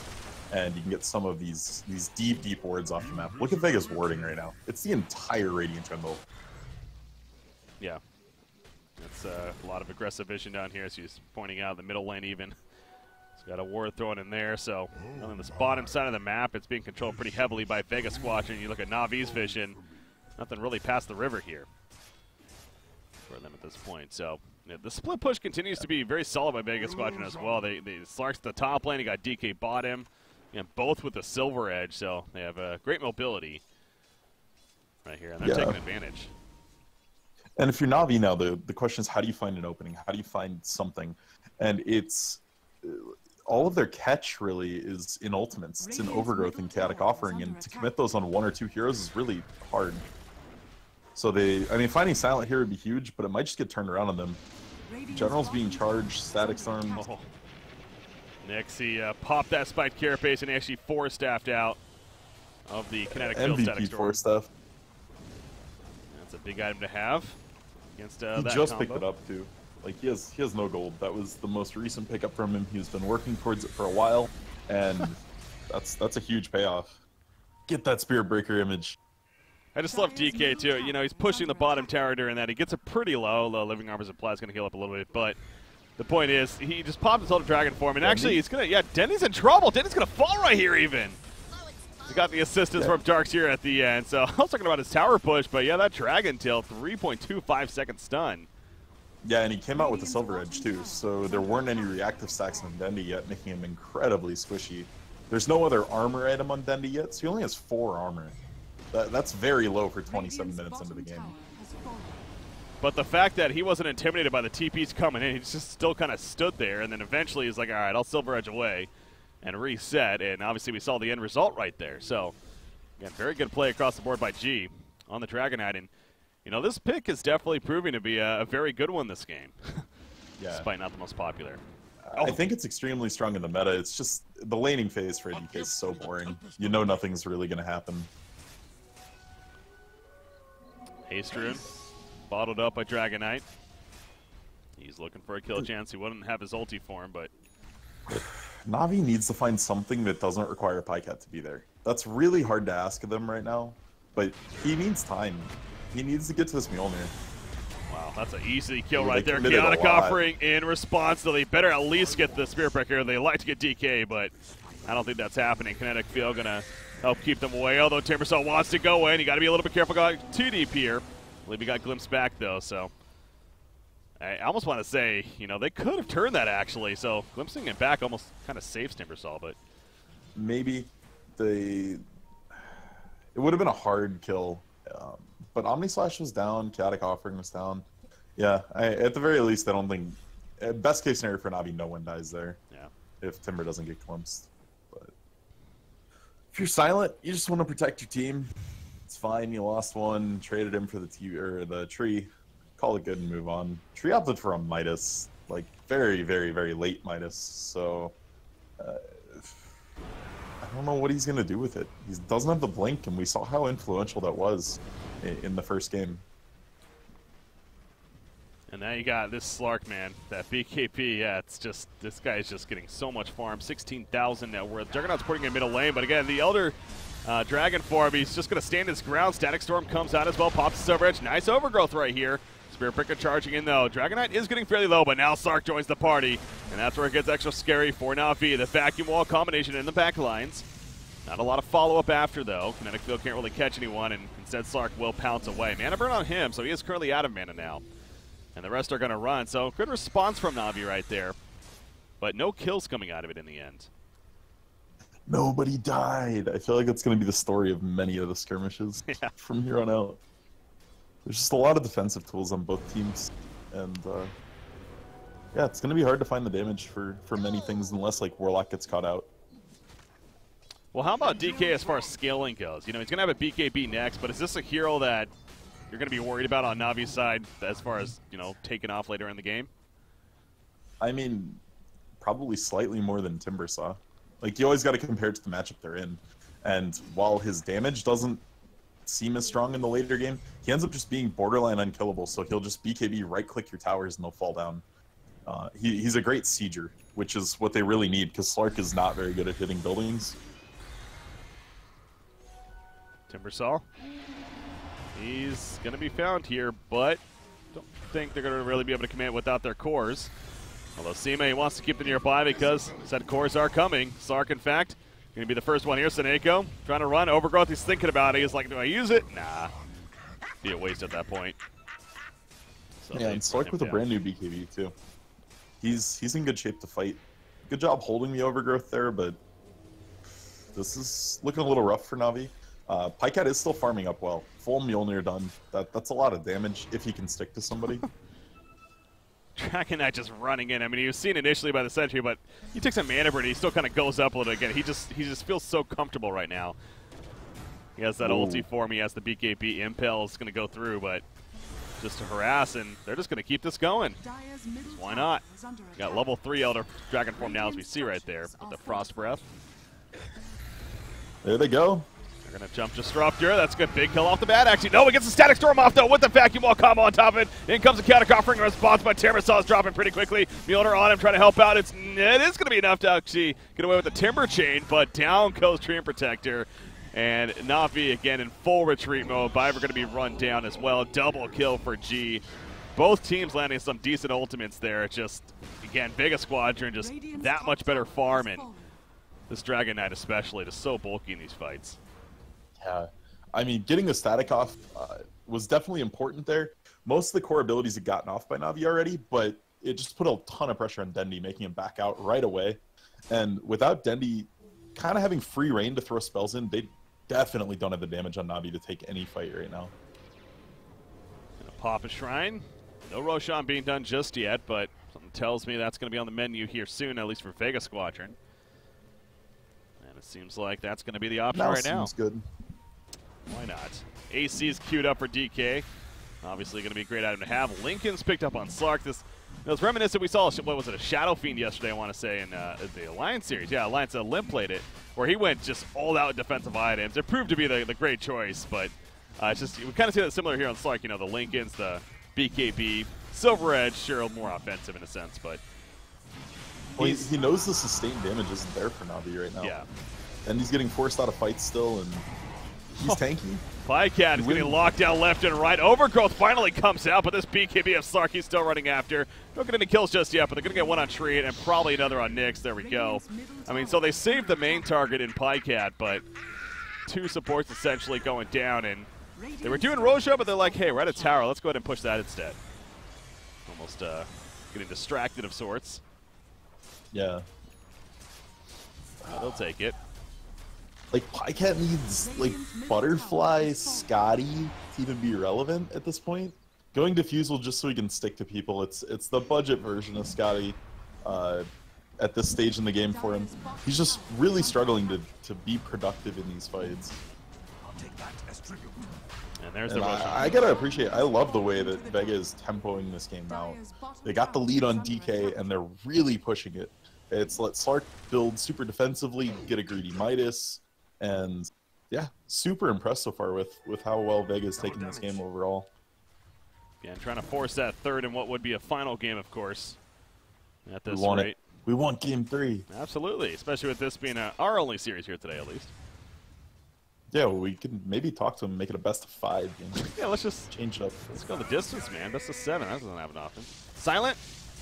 and you can get some of these deep wards off the map. Look at Vega's warding right now. It's the entire Radiant jungle. Yeah. That's a lot of aggressive vision down here, as he's pointing out, the middle lane even. He's got a ward thrown in there, so on this bottom side of the map, it's being controlled pretty heavily by Vega Squadron. You look at NaVi's vision, nothing really past the river here for them at this point. So yeah, the split push continues to be very solid by Vega Squadron as well. They Slark's the top lane, he got DK bottom, and both with the silver edge, so they have great mobility right here, and they're taking advantage. And if you're NaVi now, the question is, how do you find an opening? How do you find something? And it's all of their catch really is in ultimates. It's in Overgrowth and Chaotic Offering, and to commit those on one or two heroes is really hard. So I mean, finding Silent here would be huge, but it might just get turned around on them. General's being charged, Static Storm. Oh. Next, he popped that spiked carapace and actually four-staffed out of the kinetic field Static MVP Storm. four-staff. That's a big item to have against He that just combo. picked it up too. Like he has no gold. That was the most recent pickup from him. He's been working towards it for a while, and that's a huge payoff. Get that Spirit Breaker image. I just love DK too. You know, he's pushing the bottom tower during that. He gets it pretty low. Living Armor Supply is going to heal up a little bit, but the point is, he just popped his whole dragon form, and actually, he's gonna. Yeah, Denny's in trouble. Denny's gonna fall right here, even. He got the assistance from Darks here at the end. So I was talking about his tower push, but yeah, that dragon tail, 3.25 second stun. Yeah, and he came out with the Silver Edge too, so there weren't any reactive stacks on Dendy yet, making him incredibly squishy. There's no other armor item on Dendy yet, so he only has 4 armor. That's very low for 27 minutes into the game. But the fact that he wasn't intimidated by the TPs coming in, he just still kind of stood there, and then eventually he's like, all right, I'll Silver Edge away and reset, and obviously we saw the end result right there. So, again, very good play across the board by G on the Dragon Knight, and you know, this pick is definitely proving to be a very good one this game, Yeah. despite not the most popular. I think it's extremely strong in the meta. It's just the laning phase for DK is so boring. You know nothing's really going to happen. Haste Rune, bottled up by Dragon Knight. He's looking for a kill chance. He wouldn't have his ulti for him, but NaVi needs to find something that doesn't require Pycat to be there. That's really hard to ask of them right now, but he needs time. He needs to get to this Mjolnir. wow, that's an easy kill Ooh, right they there. committed a Chaotic lot. Offering in response, so they better at least get the Spirit Breaker. They like to get DK, but I don't think that's happening. Kinetic Field gonna help keep them away, although Timbersaw wants to go in. You gotta be a little bit careful, got too deep here. I believe he got glimpsed back though, so I almost want to say, you know, they could have turned that actually, so glimpsing it back almost kind of saves Timbersaw, but Maybe it would have been a hard kill, but Omnislash was down, Chaotic Offering was down. Yeah, at the very least, I don't think best case scenario for Navi, no one dies there. yeah. If Timber doesn't get glimpsed. But if you're silent, you just want to protect your team. It's fine. You lost one, traded him for the tree. Call it good and move on. Tree opted for a Midas, like very, very, very late Midas. So I don't know what he's gonna do with it. He doesn't have the blink, and we saw how influential that was in the first game. And now you got this Slark, man. That BKP, yeah, it's just, this guy is just getting so much farm. 16,000 net worth. Juggernaut's putting in middle lane, but again, the Elder Dragon form, he's just going to stand his ground. Static Storm comes out as well, pops his Silver Edge. Nice overgrowth right here. Spirit Breaker charging in, though. Dragon Knight is getting fairly low, but now Slark joins the party, and that's where it gets extra scary for NaVi. The vacuum wall combination in the back lines. Not a lot of follow-up after, though. Kinetic Field can't really catch anyone, and instead Slark will pounce away. Mana burn on him, so he is currently out of mana now. And the rest are going to run, so good response from NaVi right there. But no kills coming out of it in the end. Nobody died. I feel like it's going to be the story of many of the skirmishes from here on out. There's just a lot of defensive tools on both teams, and yeah, it's going to be hard to find the damage for many things unless like Warlock gets caught out. Well, how about DK as far as scaling goes? You know, he's going to have a BKB next, but is this a hero that you're going to be worried about on Navi's side as far as, you know, taking off later in the game? I mean, probably slightly more than Timbersaw. Like, you always got to compare it to the matchup they're in. And while his damage doesn't seem as strong in the later game, he ends up just being borderline unkillable, so he'll just BKB, right-click your towers, and they'll fall down. He's a great sieger, which is what they really need, because Slark is not very good at hitting buildings. Timbersaw. He's going to be found here, but don't think they're going to really be able to command without their cores. Although Sima wants to keep them nearby because said cores are coming. Slark, in fact, going to be the first one here. Seneko trying to run. Overgrowth, he's thinking about it. He's like, do I use it? Nah. Be a waste at that point. So yeah, and Slark with a brand new BKB, too. He's in good shape to fight. Good job holding the Overgrowth there, but this is looking a little rough for Navi. Pycat is still farming up well. Full Mjolnir done. That's a lot of damage if he can stick to somebody. Dragon Knight just running in. I mean, he was seen initially by the sentry, but he takes a mana burn. He still kind of goes up a little again. He just feels so comfortable right now. He has that ulti form. He has the BKB impel. It's going to go through, but just to harass, and they're just going to keep this going. Why not? Got level 3 Elder Dragon form now, as we see right there, with the Frost Breath. There they go. They're going to jump Disruptor. That's a good big kill off the bat. Actually, no, he gets the Static Storm off, though, with the Vacuum Wall combo on top of it. In comes the Chaotic Offering in response, but Timbersaw's dropping pretty quickly. Mjolnir on him, trying to help out. It is going to be enough to actually get away with the Timber Chain, but down goes Treant Protector. And NaVi, again, in full retreat mode. Biver going to be run down as well. Double kill for G. Both teams landing some decent ultimates there. Just, again, Vega Squadron, just that much better farm. And this Dragon Knight especially, just so bulky in these fights. Yeah. I mean, getting the static off was definitely important there. Most of the core abilities had gotten off by Navi already, but it just put a ton of pressure on Dendi, making him back out right away. And without Dendi kind of having free reign to throw spells in, they definitely don't have the damage on Navi to take any fight right now. Gonna pop a Shrine. No Roshan being done just yet, but something tells me that's going to be on the menu here soon, at least for Vega Squadron. And it seems like that's going to be the option right now. Seems good. Why not? AC is queued up for DK. Obviously going to be a great item to have. Lincoln's picked up on Slark. This it was reminiscent. We saw, what was it, a Shadow Fiend yesterday, I want to say, in the Alliance series. Yeah, Alliance Limp played it, where he went just all out defensive items. It proved to be the great choice, but it's just, we kind of see that similar here on Slark. You know, the Lincolns, the BKB, Silver Edge, sure, more offensive in a sense, but well, he knows the sustained damage isn't there for Navi right now. Yeah. And he's getting forced out of fights still, and he's tanky. Pycat is getting locked down left and right. Overgrowth finally comes out, but this BKB of Slark he's still running after. Don't get any kills just yet, but they're going to get one on Treant and probably another on Nyx. There we go. I mean, so they saved the main target in Pycat, but two supports essentially going down, and they were doing Rosha, but they're like, hey, we're at a tower. Let's go ahead and push that instead. Almost getting distracted of sorts. Yeah. They'll take it. Like, Pycat needs, like, Butterfly, Scotty to even be relevant at this point. Going Diffusal just so he can stick to people. It's the budget version of Scotty at this stage in the game for him. He's just really struggling to be productive in these fights. And there's and the Roshan. I gotta appreciate, I love the way that Vega is tempoing this game out. They got the lead on DK, and they're really pushing it. It's let Slark build super defensively, get a greedy Midas, and yeah, super impressed so far with how well Vega's taking this game overall. Yeah, trying to force that third in what would be a final game, of course. At this want rate. We want game 3. Absolutely, especially with this being our only series here today, at least. Yeah, well, we can maybe talk to him and make it a best of 5 game. Yeah, let's just change it up. Let's go the distance, man. Best of 7. That doesn't happen often. Silent.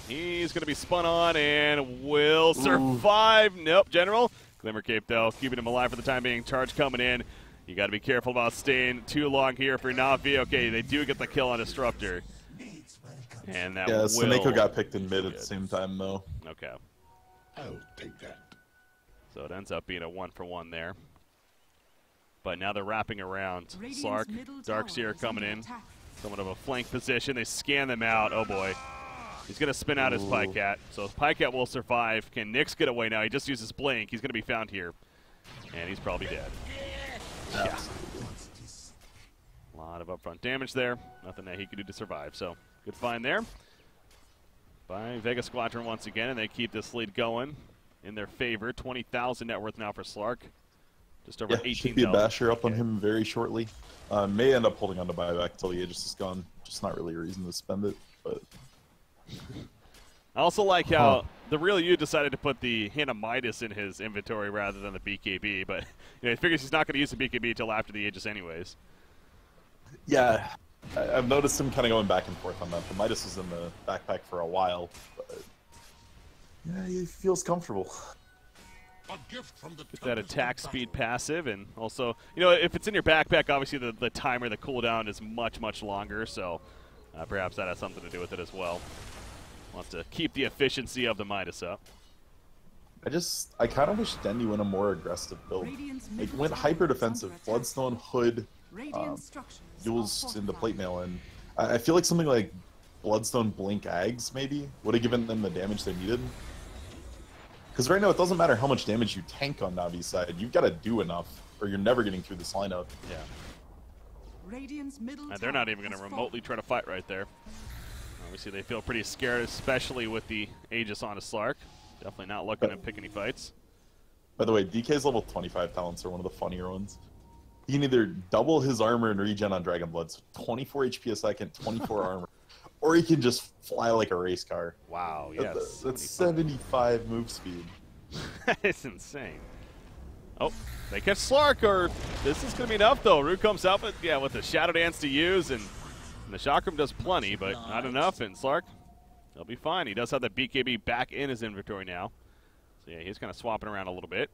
He's going to be spun on and will survive. Nope, General. Glimmer Cape, though, keeping him alive for the time being. Charge coming in. You got to be careful about staying too long here for NaVi. Okay, they do get the kill on Disruptor. And that will... Seneko got picked in mid at the same time, though. Okay. I'll take that. So it ends up being a 1-for-1 there. But now they're wrapping around. Slark, Darkseer coming in. Somewhat of a flank position. They scan them out. Oh, boy. He's going to spin out his Pycat. So Pycat will survive. Can Nyx get away now? He just uses Blink. He's going to be found here. And he's probably dead. Yeah. A lot of upfront damage there. Nothing that he could do to survive. So good find there by Vega Squadron once again. And they keep this lead going in their favor. 20,000 net worth now for Slark. Just over 18,000. Should be a basher up on him very shortly. May end up holding on to buyback until the Aegis is gone. Just not really a reason to spend it, but... I also like how the real you decided to put the Hannah Midas in his inventory rather than the BKB, but he figures he's not going to use the BKB until after the Aegis anyways. Yeah, I've noticed him kind of going back and forth on that. The Midas was in the backpack for a while, but yeah, he feels comfortable. With that attack speed passive, and also, you know, if it's in your backpack, obviously the timer, the cooldown is much, much longer, so perhaps that has something to do with it as well. Wants to keep the efficiency of the Midas up. I kind of wish Dendy went a more aggressive build. Like, went hyper defensive, Bloodstone, Hood, duels into plate mail, and I feel like something like Bloodstone Blink Ags maybe would have given them the damage they needed. Because right now it doesn't matter how much damage you tank on Navi's side, you've got to do enough, or you're never getting through this lineup. Yeah. And they're not even going to remotely try to fight right there. Obviously they feel pretty scared, especially with the Aegis on a Slark. Definitely not looking to pick any fights. By the way, DK's level 25 talents are one of the funnier ones. He can either double his armor and regen on Dragon Blood, so 24 HP a second, 24 armor, or he can just fly like a race car. Wow, yes. That's 75 move speed. It's insane. Oh, they catch Slark, or this is going to be enough, though. Root comes out with the Shadow Dance to use, and the Chakram does plenty, but not enough, and Slark, he'll be fine. He does have the BKB back in his inventory now. So yeah, he's kind of swapping around a little bit.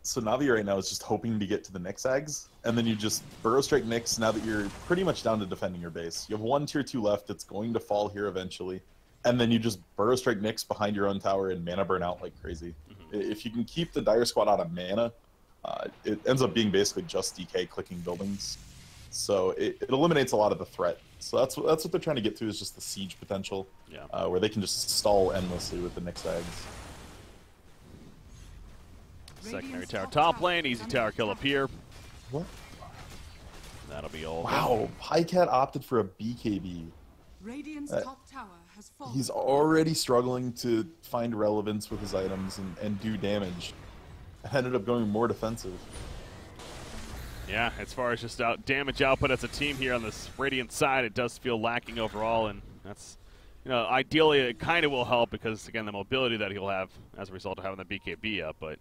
So Navi right now is just hoping to get to the Nyx Ags, and then you just Burrow Strike Nyx now that you're pretty much down to defending your base. You have one tier 2 left, it's going to fall here eventually, and then you just Burrow Strike Nyx behind your own tower and mana burn out like crazy. If you can keep the Dire Squad out of mana, it ends up being basically just DK clicking buildings. So it eliminates a lot of the threat. So that's what they're trying to get to, is just the siege potential, where they can just stall endlessly with the Nyx Ags. Secondary tower top lane, easy tower kill up here. What? That'll be all. Wow, Pycat opted for a BKB. Top tower has fallen. He's already struggling to find relevance with his items and do damage. Ended up going more defensive. Yeah, as far as just damage output as a team here on this Radiant side, it does feel lacking overall, and that's, you know, ideally it kind of will help because, again, the mobility that he'll have as a result of having the BKB up, but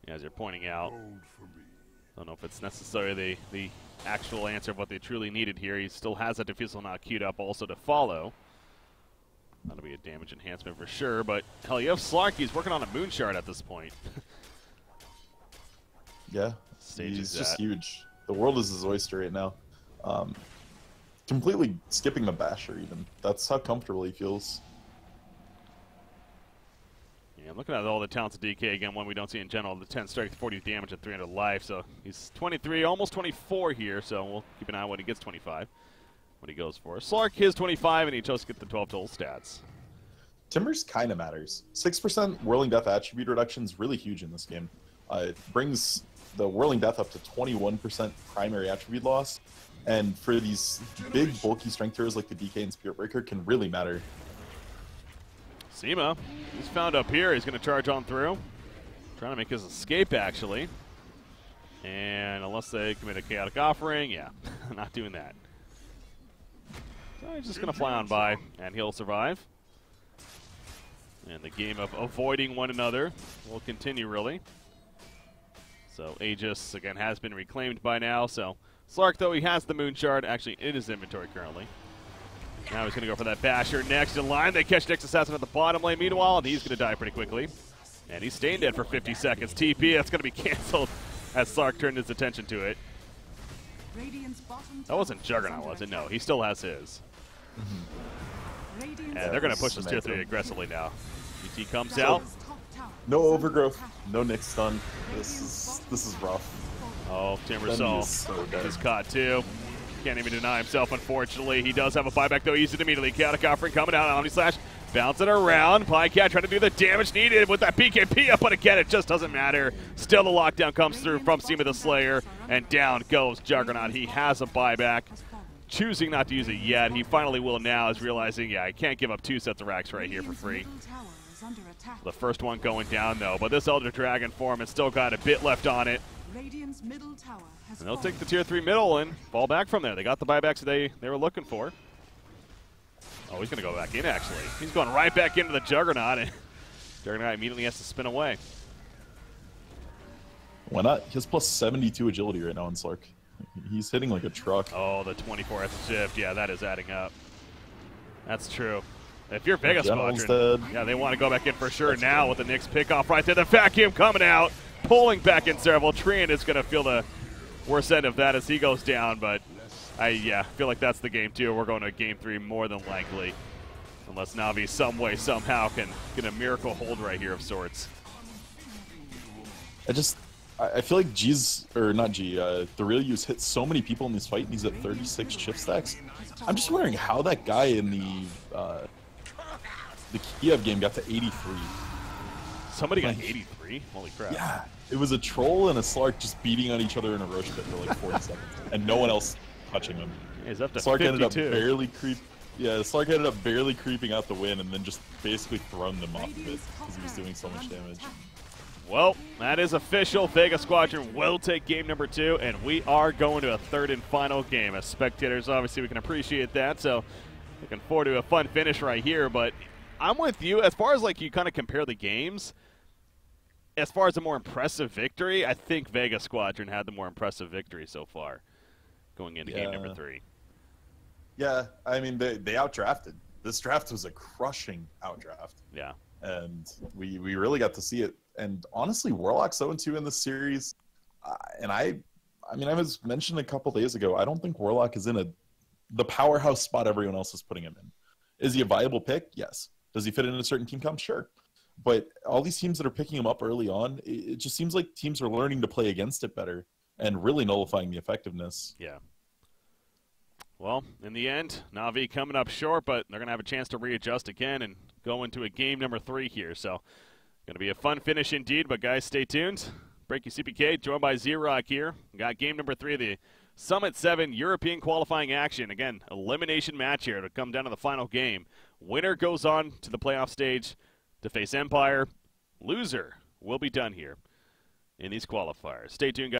as you're pointing out, I don't know if it's necessarily the actual answer of what they truly needed here. He still has that Diffusal not queued up also to follow. That'll be a damage enhancement for sure, but hell, you have Slark, he's working on a Moon Shard at this point. Yeah, he's just huge. The world is his oyster right now. Completely skipping the Basher even. That's how comfortable he feels. Yeah, I'm looking at all the talents of DK again, one we don't see in general. The 10 strength, 40 damage, and 300 life. So he's 23, almost 24 here. So we'll keep an eye on when he gets 25, what he goes for. Slark, his 25, and he just get the 12 total stats. Timbers kind of matters. 6% Whirling Death attribute reduction is really huge in this game. It brings the Whirling Death up to 21% primary attribute loss. And for these big, bulky strength heroes like the DK and Spirit Breaker can really matter. Seema, he's found up here. He's going to charge on through. Trying to make his escape, actually. And unless they commit a Chaotic Offering, yeah, not doing that. So he's just going to fly on by, and he'll survive. And the game of avoiding one another will continue, really. So Aegis, again, has been reclaimed by now. So Slark, though, he has the Moon Shard actually in his inventory currently. Now he's going to go for that Basher next in line. They catch Nyx Assassin at the bottom lane, meanwhile, and he's going to die pretty quickly. And he's staying dead for 50 seconds. TP, that's going to be canceled as Slark turned his attention to it. That wasn't Juggernaut, was it? No, he still has his. And they're going to push this tier 3 aggressively now. GT comes out. No overgrowth, no Nyx stun. This is rough. Oh, Timbersol is caught too. Can't even deny himself, unfortunately. He does have a buyback, though. Easy immediately. Chaotic Offering coming out. Omni Slash bouncing around. Pycat trying to do the damage needed with that BKP up, but again, it just doesn't matter. Still, the lockdown comes through from Seema the Slayer, and down goes Juggernaut. He has a buyback, choosing not to use it yet. He finally will now, is realizing, yeah, I can't give up 2 sets of racks right here for free. The first one going down, though, but this Elder Dragon form has still got a bit left on it. And they'll take the tier 3 middle and fall back from there. They got the buybacks they were looking for. Oh, he's going to go back in, actually. He's going right back into the Juggernaut, and Juggernaut immediately has to spin away. Why not? He has plus 72 agility right now in Slark. He's hitting like a truck. Oh, the 24th shift. Yeah, that is adding up. That's true. If you're Vega Squadron, yeah, they want to go back in for sure now with the Knicks pickoff right there. The vacuum coming out, pulling back in several. Trian is going to feel the worst end of that as he goes down, but I feel like that's the game two. We're going to game three more than likely, unless NaVi some way, somehow can get a miracle hold right here of sorts. I feel like the real use hit so many people in this fight, and he's at 36 shift stacks. I'm just wondering how that guy in the Kiev game got to 83. Somebody got 83? Holy crap. Yeah, it was a troll and a Slark just beating on each other in a Roche pit for like 40 seconds, and no one else touching him. Yeah, he's up to Slark 52. ended up Slark ended up barely creeping out the win, and then just basically throwing them off of it because he was doing so much damage. Well, that is official. Vega Squadron will take game number two, and we are going to a third and final game. As spectators, obviously, we can appreciate that, so looking forward to a fun finish right here. But I'm with you. As far as, like, you kind of compare the games, as far as a more impressive victory, I think Vega Squadron had the more impressive victory so far going into game number three. Yeah, I mean, they outdrafted. This draft was a crushing outdraft. Yeah. And we really got to see it. And honestly, Warlock's 0-2 in this series. And I mean, I was mentioned a couple days ago, I don't think Warlock is in the powerhouse spot everyone else is putting him in. Is he a viable pick? Yes. Does he fit in a certain team comp? Sure. But all these teams that are picking him up early on, it just seems like teams are learning to play against it better and really nullifying the effectiveness. Yeah. Well, in the end, NaVi coming up short, but they're going to have a chance to readjust again and go into a game number three here. So, going to be a fun finish indeed, but guys, stay tuned. Breaking CPK, joined by Z-Rock here. We got game number three of the Summit 7 European qualifying action. Again, elimination match here to come down to the final game. Winner goes on to the playoff stage to face Empire. Loser will be done here in these qualifiers. Stay tuned, guys.